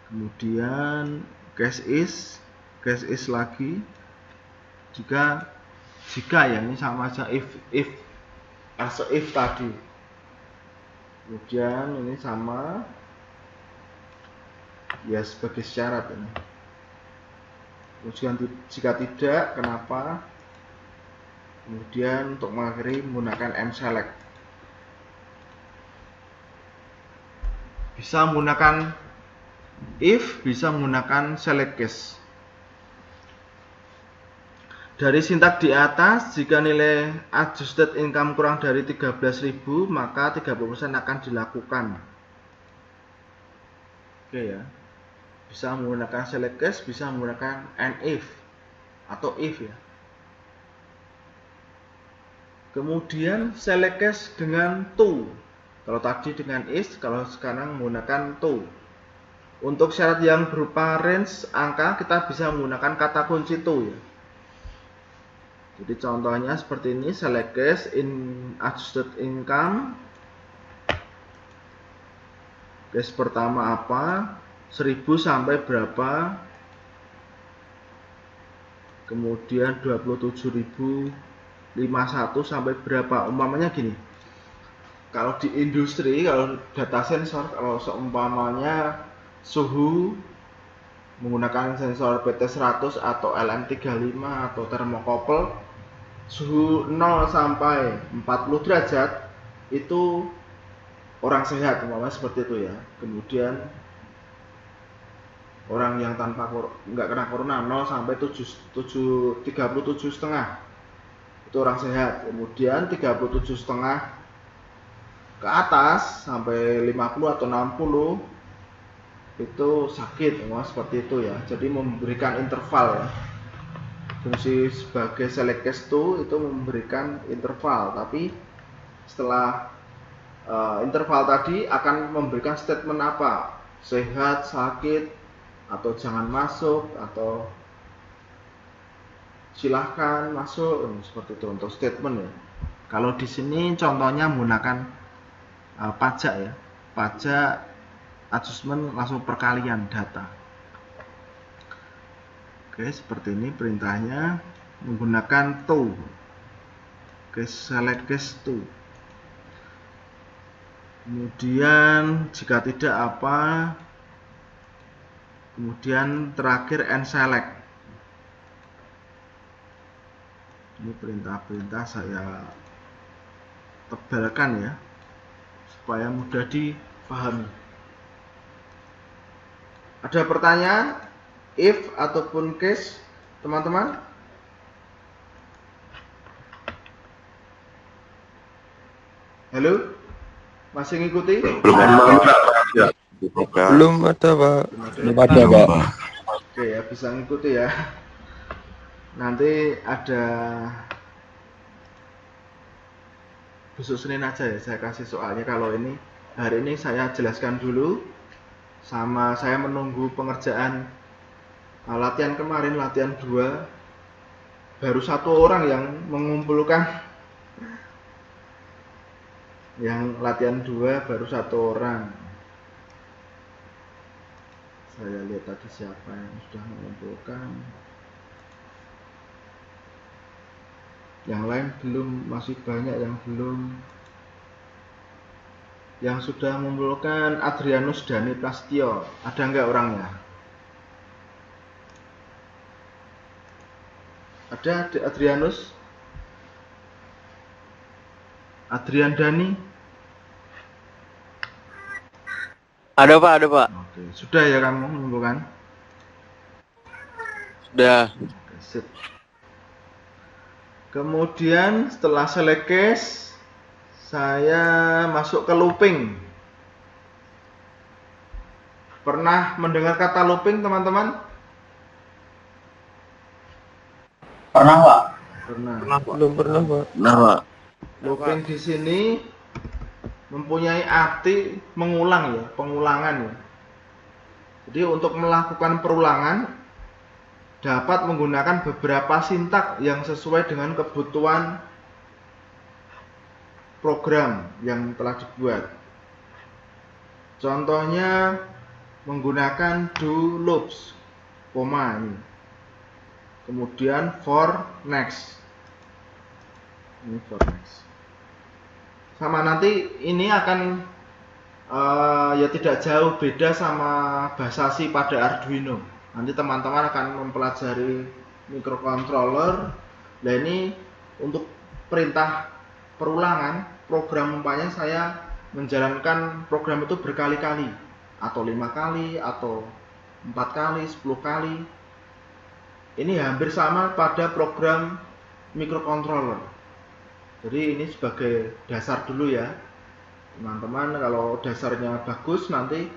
Kemudian case is lagi jika ya, ini sama aja if tadi. Kemudian ini sama ya sebagai syarat ini. Kemudian jika tidak, kenapa? Kemudian untuk mengakhiri menggunakan mselect. Bisa menggunakan if, bisa menggunakan select case. Dari sintak di atas, jika nilai adjusted income kurang dari 13.000, maka 30% akan dilakukan. Oke ya. Bisa menggunakan select case, bisa menggunakan and if atau if ya. Kemudian select case dengan to. Kalau tadi dengan is, kalau sekarang menggunakan to. Untuk syarat yang berupa range angka, kita bisa menggunakan kata kunci to ya. Jadi contohnya seperti ini, select case in adjusted income. Case pertama apa? 1000 sampai berapa? Kemudian 27.051 sampai berapa? Umpamanya gini. Kalau di industri, kalau data sensor, kalau seumpamanya suhu menggunakan sensor PT100 atau LM35 atau thermocouple, suhu 0 sampai 40 derajat itu orang sehat umpamanya seperti itu ya. Kemudian orang yang tanpa nggak kena corona 0 sampai 37,5 itu orang sehat. Kemudian 37,5 ke atas sampai 50 atau 60 itu sakit, seperti itu ya. Jadi memberikan interval ya. Fungsi sebagai select case itu memberikan interval, tapi setelah interval tadi akan memberikan statement apa, sehat, sakit, atau jangan masuk, atau silahkan masuk, seperti itu untuk statement ya. Kalau di sini contohnya menggunakan pajak ya, pajak adjustment langsung perkalian data. Oke, seperti ini perintahnya menggunakan to. Oke, select case to. Kemudian jika tidak apa, kemudian terakhir and select. Ini perintah-perintah saya tebalkan ya, supaya mudah dipahami. Ada pertanyaan? If ataupun case, teman-teman? Halo? Masih ngikuti? Belum ada. Belum ada, Pak. Belum ada, Pak. Oke ya, bisa ngikuti ya. Nanti ada besok Senin aja ya, saya kasih soalnya. Kalau ini hari ini saya jelaskan dulu, sama saya menunggu pengerjaan latihan kemarin, latihan 2, baru 1 orang yang mengumpulkan. Yang latihan 2 baru 1 orang. Saya lihat tadi siapa yang sudah mengumpulkan. Yang lain belum, masih banyak yang belum. Yang sudah mengumpulkan Adrianus Dani Prastio, ada nggak orangnya? Ada Adrianus? Adrian Dani? Ada, Pak, ada, Pak. Oke, sudah ya kamu mengumpulkan? Sudah. Oke, sip. Kemudian setelah select case, saya masuk ke looping. Pernah mendengar kata looping, teman-teman? Pernah, Pak? Pernah. Belum pernah, Pak. Nah, Pak. Looping di sini mempunyai arti mengulang ya, pengulangan ya. Jadi untuk melakukan perulangan dapat menggunakan beberapa sintak yang sesuai dengan kebutuhan program yang telah dibuat. Contohnya menggunakan do loops, koma ini. Kemudian for next. Ini for next. Sama nanti ini akan ya tidak jauh beda sama bahasa C pada Arduino. Nanti teman-teman akan mempelajari microcontroller. Nah ini untuk perintah perulangan program, umpamanya saya menjalankan program itu berkali-kali, atau 5 kali, atau 4 kali, 10 kali. Ini hampir sama pada program microcontroller. Jadi ini sebagai dasar dulu ya teman-teman. Kalau dasarnya bagus, nanti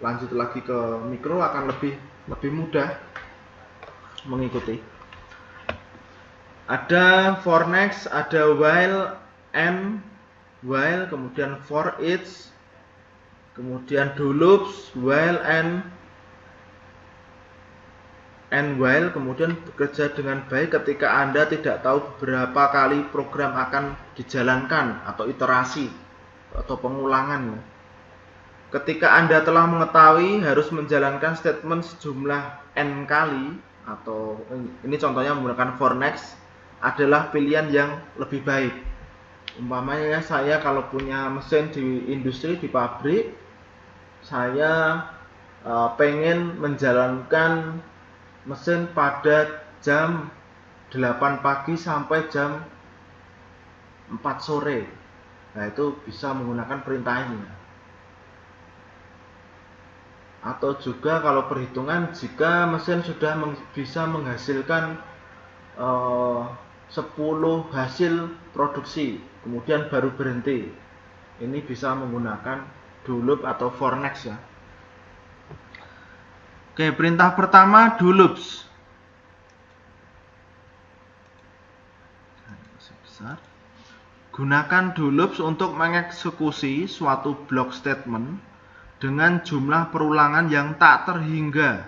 lanjut lagi ke mikro akan lebih mudah mengikuti. Ada for next, ada while, and while, kemudian for each, kemudian do loops, while, and while, kemudian bekerja dengan baik ketika Anda tidak tahu berapa kali program akan dijalankan, atau iterasi atau pengulangan. Ketika Anda telah mengetahui harus menjalankan statement sejumlah n kali, atau ini contohnya menggunakan for next, adalah pilihan yang lebih baik. Umpamanya saya kalau punya mesin di industri, di pabrik, saya pengen menjalankan mesin pada jam 8 pagi sampai jam 4 sore. Nah itu bisa menggunakan perintah ini. atau juga kalau perhitungan jika mesin sudah bisa menghasilkan 10 hasil produksi kemudian baru berhenti, ini bisa menggunakan do loop atau for next ya. Oke, perintah pertama do loops. Gunakan do loops untuk mengeksekusi suatu block statement dengan jumlah perulangan yang tak terhingga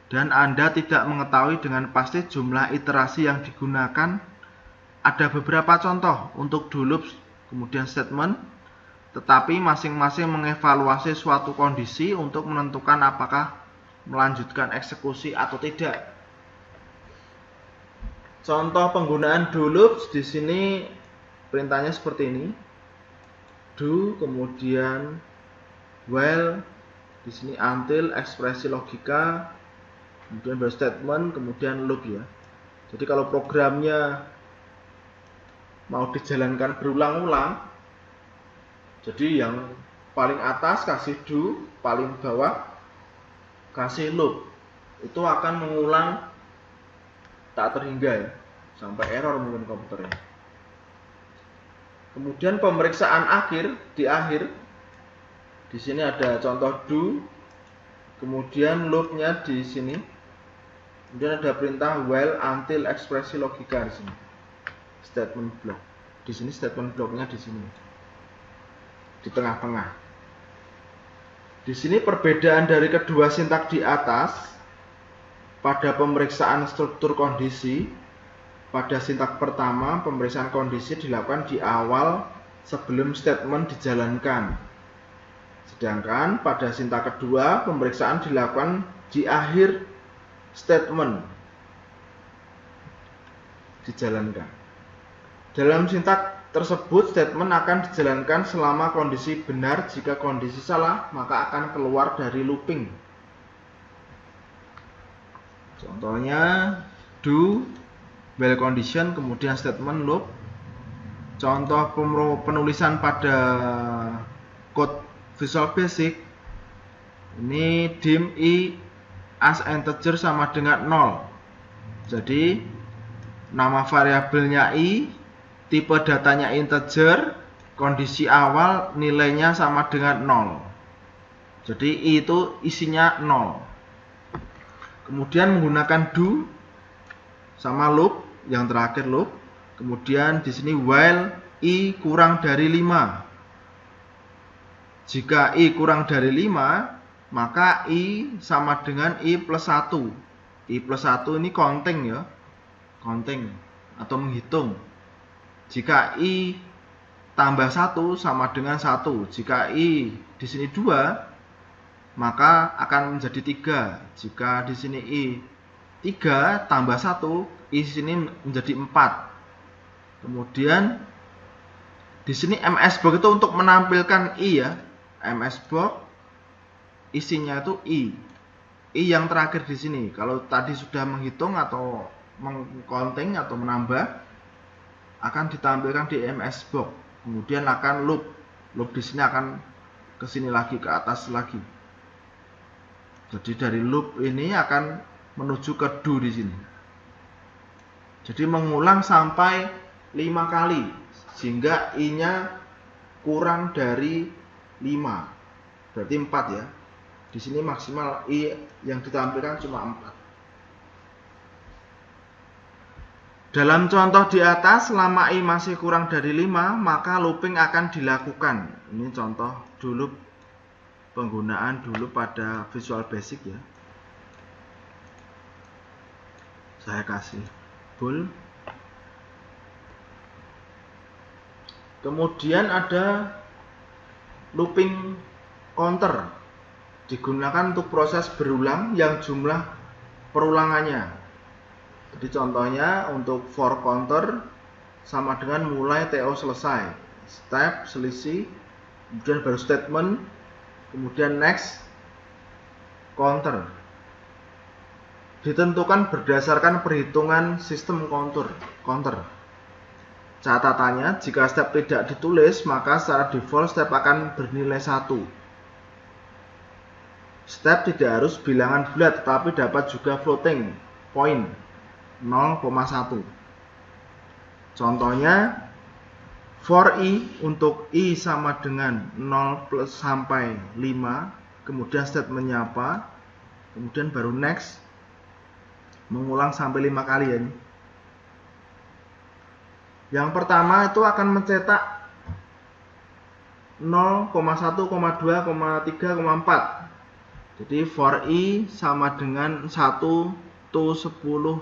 dan Anda tidak mengetahui dengan pasti jumlah iterasi yang digunakan. Ada beberapa contoh untuk do loops kemudian statement, tetapi masing-masing mengevaluasi suatu kondisi untuk menentukan apakah melanjutkan eksekusi atau tidak. Contoh penggunaan do loops di sini perintahnya seperti ini. Do kemudian while, di sini until, ekspresi logika, kemudian baru statement, kemudian loop ya. Jadi kalau programnya mau dijalankan berulang-ulang, jadi yang paling atas kasih do, paling bawah kasih loop, itu akan mengulang tak terhingga ya, sampai error mungkin komputernya. Kemudian pemeriksaan akhir di akhir. Di sini ada contoh do, kemudian loopnya di sini, kemudian ada perintah while, until, ekspresi logika di sini, statement block. Di sini statement blocknya di sini, di tengah-tengah. Di sini perbedaan dari kedua sintak di atas. Pada pemeriksaan struktur kondisi, pada sintak pertama pemeriksaan kondisi dilakukan di awal sebelum statement dijalankan. Sedangkan pada sintak kedua, pemeriksaan dilakukan di akhir statement dijalankan. Dalam sintak tersebut, statement akan dijalankan selama kondisi benar. Jika kondisi salah, maka akan keluar dari looping. Contohnya, do, while condition, kemudian statement loop. Contoh penulisan pada code Visual Basic, ini dim i as integer sama dengan 0. Jadi nama variabelnya i, tipe datanya integer, kondisi awal nilainya sama dengan 0. Jadi i itu isinya 0. Kemudian menggunakan do sama loop, yang terakhir loop. Kemudian di sini while i kurang dari 5. Jika i kurang dari 5, maka i sama dengan i plus 1. I plus 1 ini counting ya, counting atau menghitung. Jika i tambah 1 sama dengan 1. Jika i di sini 2, maka akan menjadi 3. Jika di sini i 3 tambah 1, i sini menjadi 4. Kemudian di sini MS-box itu untuk menampilkan i ya. MS-box isinya itu i. I yang terakhir di sini. Kalau tadi sudah menghitung atau mengcounting atau menambah, akan ditampilkan di MS-box. Kemudian akan loop. Loop di sini akan ke sini lagi, ke atas lagi. Jadi dari loop ini akan menuju ke do di sini. Jadi mengulang sampai 5 kali sehingga i-nya kurang dari 5. Berarti 4 ya. Di sini maksimal i yang ditampilkan cuma 4. Dalam contoh di atas, selama i masih kurang dari 5, maka looping akan dilakukan. Ini contoh do loop, penggunaan do loop pada Visual Basic ya. Saya kasih bool. Kemudian ada looping counter, digunakan untuk proses berulang yang jumlah perulangannya. Jadi contohnya untuk for counter sama dengan mulai TO selesai, step, selisih, kemudian baru statement, kemudian next, counter. Ditentukan berdasarkan perhitungan sistem counter. Catatannya, jika step tidak ditulis, maka secara default step akan bernilai 1. Step tidak harus bilangan bulat, tetapi dapat juga floating point 0,1. Contohnya for i, untuk i sama dengan 0 plus sampai 5, kemudian statementnya apa, kemudian baru next, mengulang sampai 5 kali ya. Yang pertama itu akan mencetak 0,1, 2, 3, 4. Jadi for i sama dengan 1 to 10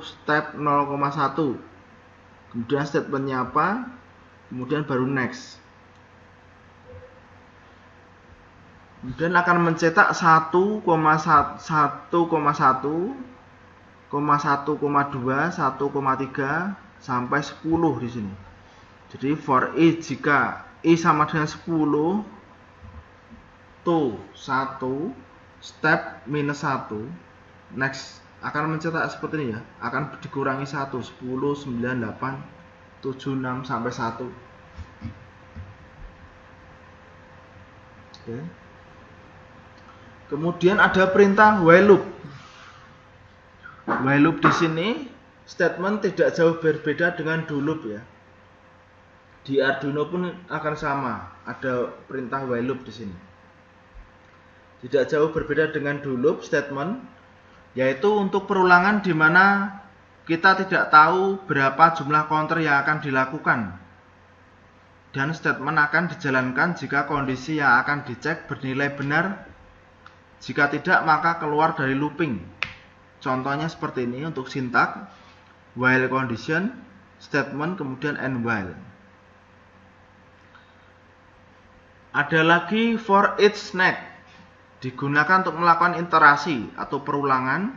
step 0,1. Kemudian statementnya apa? Kemudian baru next. Kemudian akan mencetak 1,1, 1,2, 1,3 sampai 10 di sini. Jadi for i jika i sama dengan 10 to 1 step minus 1 next akan mencetak seperti ini ya, akan dikurangi 1, 10, 9, 8, 7, 6 sampai 1. Oke. Kemudian ada perintah while loop. While loop di sini statement tidak jauh berbeda dengan do loop ya. Di Arduino pun akan sama, ada perintah while loop di sini. Tidak jauh berbeda dengan do loop statement, yaitu untuk perulangan di mana kita tidak tahu berapa jumlah counter yang akan dilakukan. Dan statement akan dijalankan jika kondisi yang akan dicek bernilai benar. Jika tidak, maka keluar dari looping. Contohnya seperti ini untuk sintak, while condition, statement, kemudian and while. Ada lagi for each next, digunakan untuk melakukan iterasi atau perulangan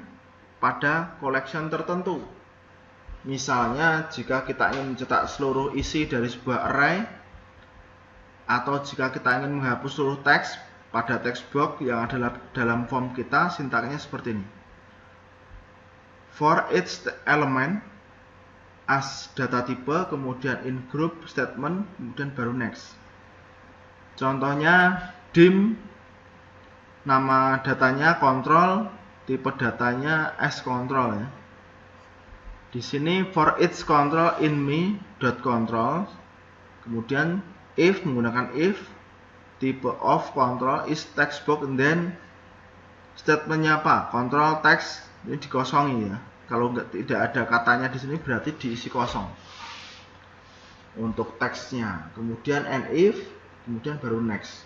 pada collection tertentu. Misalnya jika kita ingin mencetak seluruh isi dari sebuah array, atau jika kita ingin menghapus seluruh teks pada text box yang ada dalam form kita, sintaknya seperti ini. For each element as data type, kemudian in group statement, kemudian baru next. Contohnya dim, nama datanya control, tipe datanya as control ya. Di sini for each control in me.control, kemudian if menggunakan if, tipe of control is text box, and then statementnya apa? Control text ini dikosongi ya. Kalau tidak ada katanya di sini berarti diisi kosong untuk teksnya. Kemudian and if, kemudian baru next.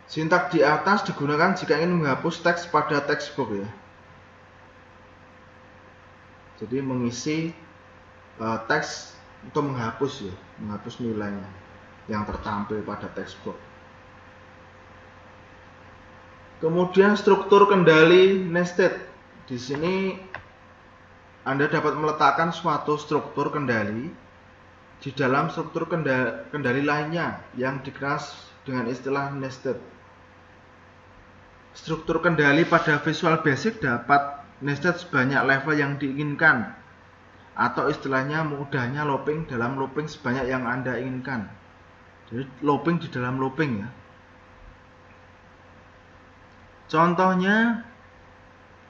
Sintak di atas digunakan jika ingin menghapus teks pada text box ya. Jadi mengisi teks untuk menghapus ya, menghapus nilainya yang tertampil pada text box. Kemudian struktur kendali nested. Di sini Anda dapat meletakkan suatu struktur kendali di dalam struktur kendali lainnya yang dikenal dengan istilah nested. Struktur kendali pada Visual Basic dapat nested sebanyak level yang diinginkan, atau istilahnya mudahnya looping dalam looping sebanyak yang Anda inginkan. Jadi looping di dalam looping ya. Contohnya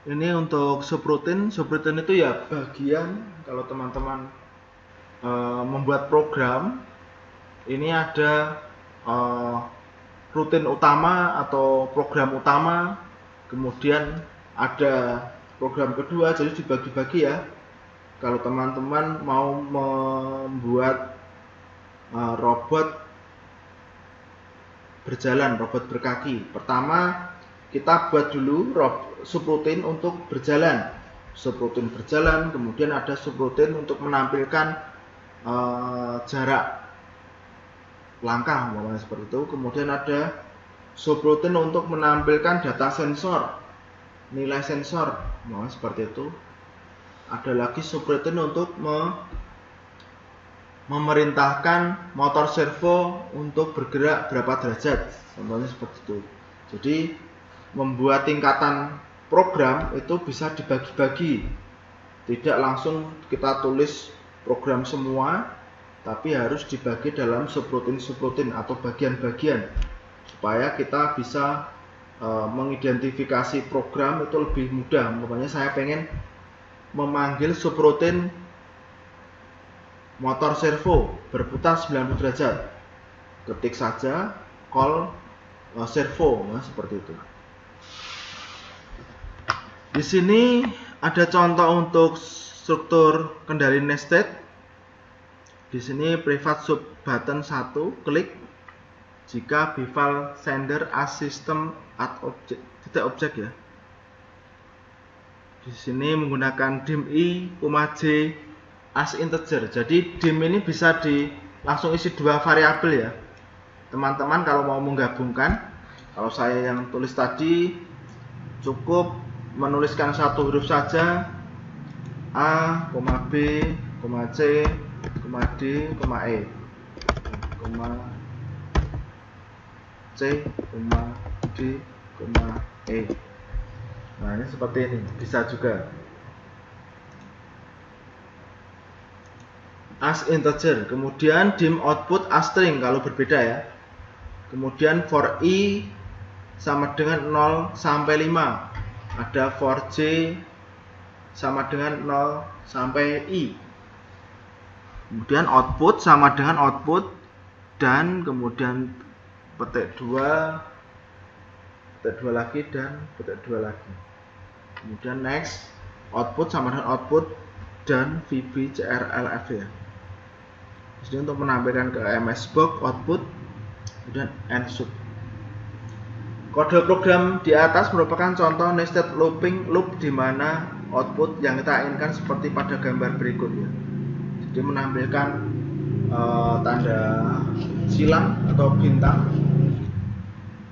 ini untuk subroutine. Subroutine itu ya bagian kalau teman-teman membuat program, ini ada rutin utama atau program utama, kemudian ada program kedua, jadi dibagi-bagi ya. Kalau teman-teman mau membuat robot berjalan, robot berkaki, pertama kita buat dulu subroutine untuk berjalan. Subroutine berjalan, kemudian ada subroutine untuk menampilkan jarak langkah, umpamanya seperti itu. Kemudian ada subroutine untuk menampilkan data sensor, nilai sensor, umpamanya seperti itu. Ada lagi subroutine untuk memerintahkan motor servo untuk bergerak berapa derajat, contohnya seperti itu. Jadi membuat tingkatan program itu bisa dibagi-bagi, tidak langsung kita tulis program semua, tapi harus dibagi dalam subroutine atau bagian-bagian supaya kita bisa mengidentifikasi program itu lebih mudah. Umpamanya saya pengen memanggil subroutine motor servo berputar 90 derajat, ketik saja call servo, nah, seperti itu. Di sini ada contoh untuk struktur kendali nested. Di sini private sub button 1 klik jika beval sender as system at object tidak objek ya. Di sini menggunakan dim i, j as integer. Jadi dim ini bisa langsung isi 2 variabel ya. Teman-teman kalau mau menggabungkan, kalau saya yang tulis tadi cukup menuliskan satu huruf saja, A, B, C, D, E, C, D, E. Nah, ini seperti ini, bisa juga as integer. Kemudian dim output as string kalau berbeda ya. Kemudian for i sama dengan 0 sampai 5. Ada for j sama dengan 0 sampai i. Kemudian output sama dengan output dan kemudian petik 2 lagi dan petik 2 lagi. Kemudian next, output sama dengan output dan VBCRLF ya. Jadi untuk menampilkan ke MS box output, kemudian end sub. Kode program di atas merupakan contoh nested looping loop di mana output yang kita inginkan seperti pada gambar berikut ya. Jadi menampilkan tanda silang atau bintang,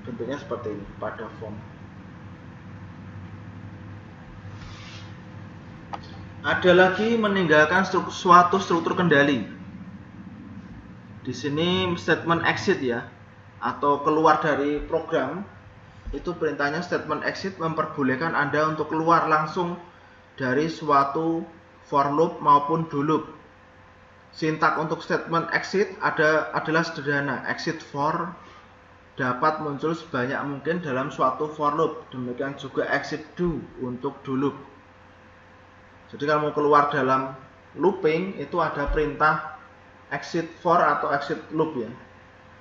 bentuknya seperti ini pada form. Ada lagi meninggalkan suatu struktur kendali. Di sini statement exit ya, atau keluar dari program. Itu perintahnya statement exit memperbolehkan Anda untuk keluar langsung dari suatu for loop maupun do loop. Sintak untuk statement exit adalah sederhana. Exit for dapat muncul sebanyak mungkin dalam suatu for loop. Demikian juga exit do untuk do loop. Jadi kalau mau keluar dalam looping itu ada perintah exit for atau exit loop ya.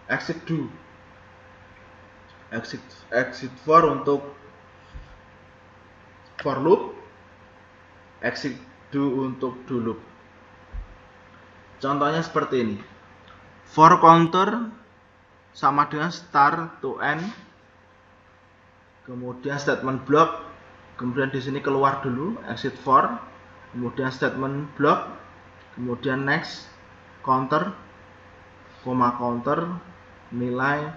Exit do. Exit for untuk for loop, exit do untuk do loop. Contohnya seperti ini. For counter sama dengan start to end. Kemudian statement block, kemudian di sini keluar dulu exit for, kemudian statement block, kemudian next counter, counter, nilai,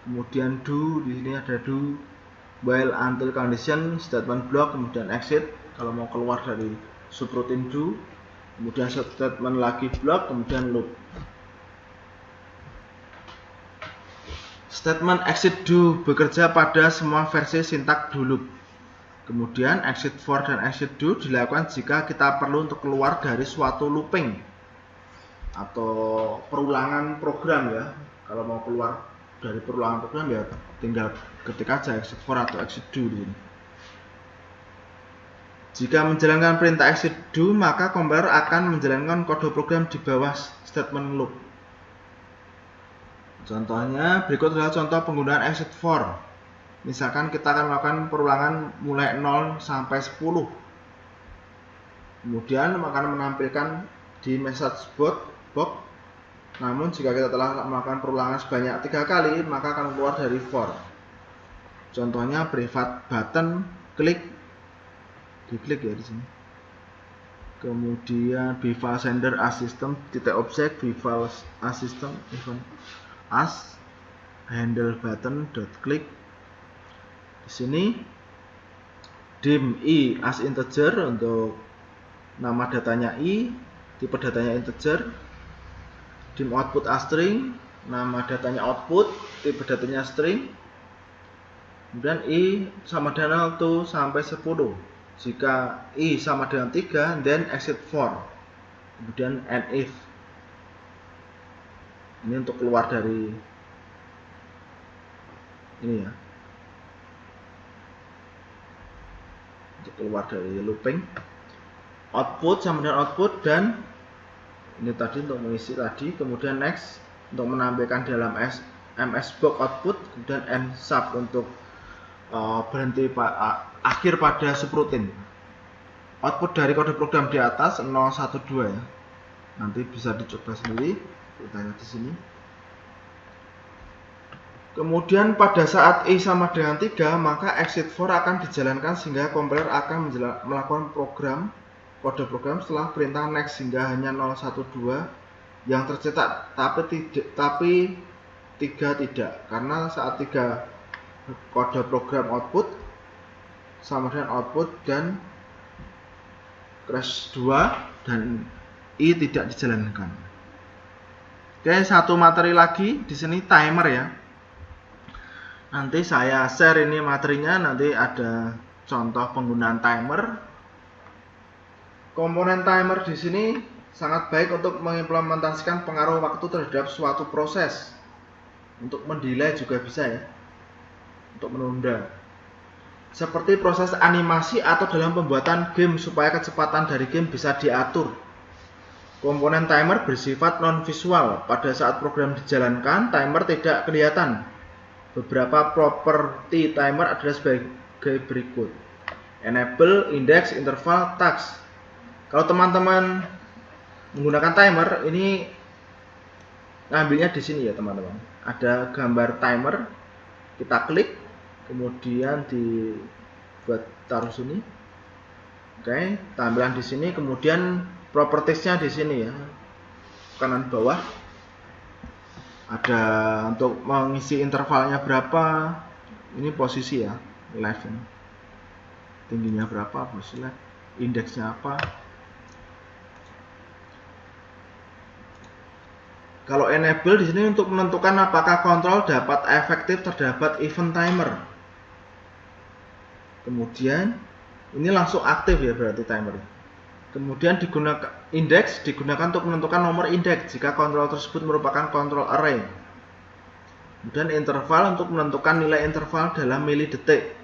kemudian do, di sini ada do, while until condition, statement block, kemudian exit kalau mau keluar dari subroutine do, kemudian statement lagi block, kemudian loop. Statement exit do bekerja pada semua versi sintak do loop. Kemudian exit for dan exit do dilakukan jika kita perlu untuk keluar dari suatu looping atau perulangan program ya. Kalau mau keluar dari perulangan program ya tinggal ketik aja exit for atau exit do di sini. Jika menjalankan perintah exit do, maka compiler akan menjalankan kode program di bawah statement loop. Contohnya berikut adalah contoh penggunaan exit for. Misalkan kita akan melakukan perulangan mulai 0 sampai 10. Kemudian akan menampilkan di message box. Namun jika kita telah melakukan perulangan sebanyak 3 kali, maka akan keluar dari for. Contohnya private button klik, diklik ya di sini. Kemudian beval sender as system titik objek beval as system event as handle button dot click. Di sini dim i as integer untuk nama datanya i, tipe datanya integer. Dim output as string, nama datanya output, tipe datanya string. Kemudian i sama dengan 1 sampai 10. Jika i sama dengan 3, then exit for. Kemudian and if. Ini untuk keluar dari ini ya, untuk keluar dari looping. Output sama dengan output, dan ini tadi untuk mengisi tadi, kemudian next untuk menampilkan dalam MS box output, kemudian end sub untuk berhenti akhir pada subroutine. Output dari kode program di atas 012 ya. Nanti bisa dicoba sendiri, kita di sini. Kemudian pada saat I sama dengan 3, maka exit for akan dijalankan sehingga kompiler akan melakukan kode program setelah perintah next hingga hanya 012 yang tercetak, tapi 3 tidak, karena saat 3 kode program output sama dengan output dan crash 2 dan I tidak dijalankan. Oke, satu materi lagi di sini timer ya. Nanti saya share ini materinya, nanti ada contoh penggunaan timer. Komponen timer di sini sangat baik untuk mengimplementasikan pengaruh waktu terhadap suatu proses. Untuk mendelay juga bisa ya, untuk menunda. Seperti proses animasi atau dalam pembuatan game supaya kecepatan dari game bisa diatur. Komponen timer bersifat non-visual. Pada saat program dijalankan, timer tidak kelihatan. Beberapa properti timer adalah sebagai berikut. Enable, index, interval, task. Kalau teman-teman menggunakan timer, ini ngambilnya di sini ya teman-teman. Ada gambar timer, kita klik, kemudian dibuat taruh sini. Oke, tampilan di sini, kemudian propertiesnya di sini ya, kanan bawah. Ada untuk mengisi intervalnya berapa, ini posisi ya, left ini. Tingginya berapa, posisi left, indeksnya apa. Kalau enable di sini untuk menentukan apakah kontrol dapat efektif terdapat event timer. Kemudian ini langsung aktif ya berarti timer. Kemudian digunakan index digunakan untuk menentukan nomor indeks jika kontrol tersebut merupakan kontrol array. Kemudian interval untuk menentukan nilai interval dalam milidetik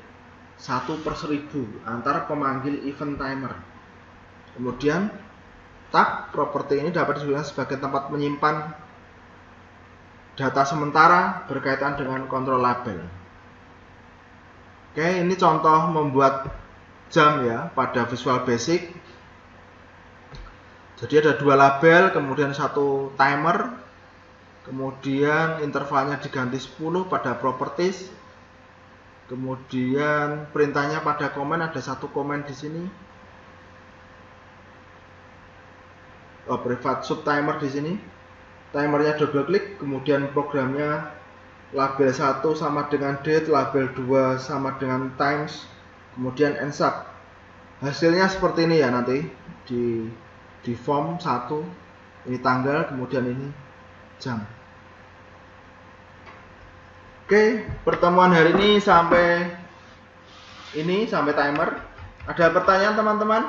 1/1000 antar pemanggil event timer. Kemudian tag properti ini dapat digunakan sebagai tempat menyimpan data sementara berkaitan dengan kontrol label. Oke, ini contoh membuat jam ya pada Visual Basic. Jadi ada 2 label, kemudian 1 timer, kemudian intervalnya diganti 10 pada properties, kemudian perintahnya pada komen, ada 1 komen di sini. Private sub timer di sini. Timernya double klik, kemudian programnya label 1 sama dengan date, label 2 sama dengan times, kemudian end sub. Hasilnya seperti ini ya nanti di form 1, ini tanggal, kemudian ini jam. Oke, pertemuan hari ini sampai timer. Ada pertanyaan teman-teman?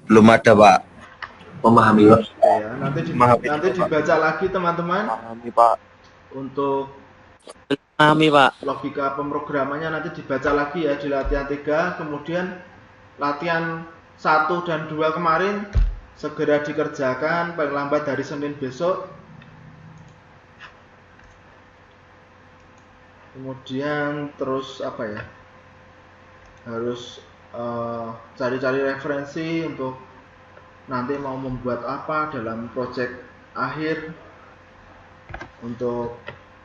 Belum ada, Pak. Memahami, Pak. Ya, nanti dibaca lagi teman-teman. Pahami, Pak. Untuk Pahami, Pak. logika pemrogramannya nanti dibaca lagi ya di latihan 3, kemudian latihan 1 dan 2 kemarin segera dikerjakan paling lambat hari Senin besok. Kemudian terus apa ya, harus cari-cari referensi untuk nanti mau membuat apa dalam project akhir. Untuk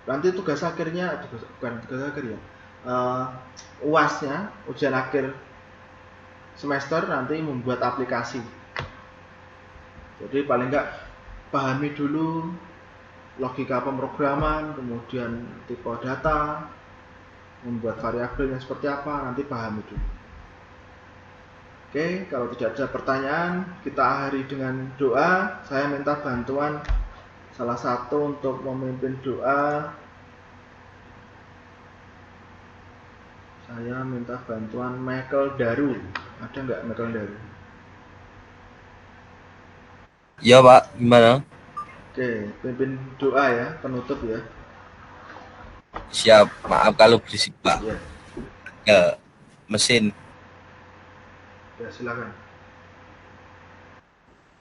nanti tugas akhirnya, bukan tugas akhir ya, UAS-nya, ujian akhir semester, nanti membuat aplikasi. Jadi paling enggak pahami dulu logika pemrograman, kemudian tipe data, membuat variabelnya seperti apa, nanti pahami dulu. Oke, kalau tidak ada pertanyaan, kita akhiri dengan doa. Saya minta bantuan salah satu untuk memimpin doa. Saya minta bantuan Michael Daru. Ada nggak Michael Daru? Iya, Pak. Gimana? Oke, pimpin doa ya, penutup ya. Siap, maaf kalau berisik Pak. Ya, Ya, mesin. ya silakan.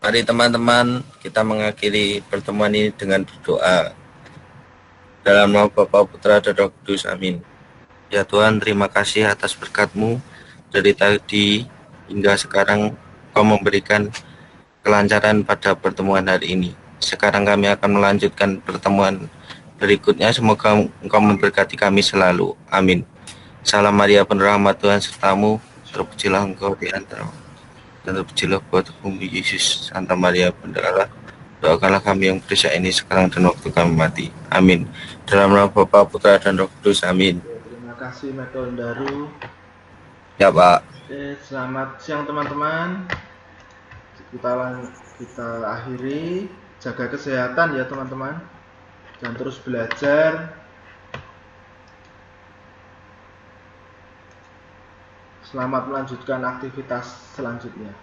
Mari teman-teman, kita mengakhiri pertemuan ini dengan berdoa. Dalam nama Bapa, Putra, dan Roh Kudus, amin. Ya Tuhan, terima kasih atas berkat-Mu. Dari tadi hingga sekarang, Kau memberikan kelancaran pada pertemuan hari ini. Sekarang kami akan melanjutkan pertemuan berikutnya. Semoga Engkau memberkati kami selalu. Amin. Salam Maria, penuh rahmat Tuhan sertamu. Terpujilah Engkau di antara dan terpujilah buat bumi Yesus. Santa Maria, Bunda Allah, doakanlah kami yang berdosa ini sekarang dan waktu kami mati. Amin. Dalam nama Bapa, Putra, dan Roh Kudus. Amin. Oke, terima kasih Meto Daru. Ya Pak. Oke, selamat siang teman-teman. Kita akhiri. Jaga kesehatan ya teman-teman. Dan terus belajar. Selamat melanjutkan aktivitas selanjutnya.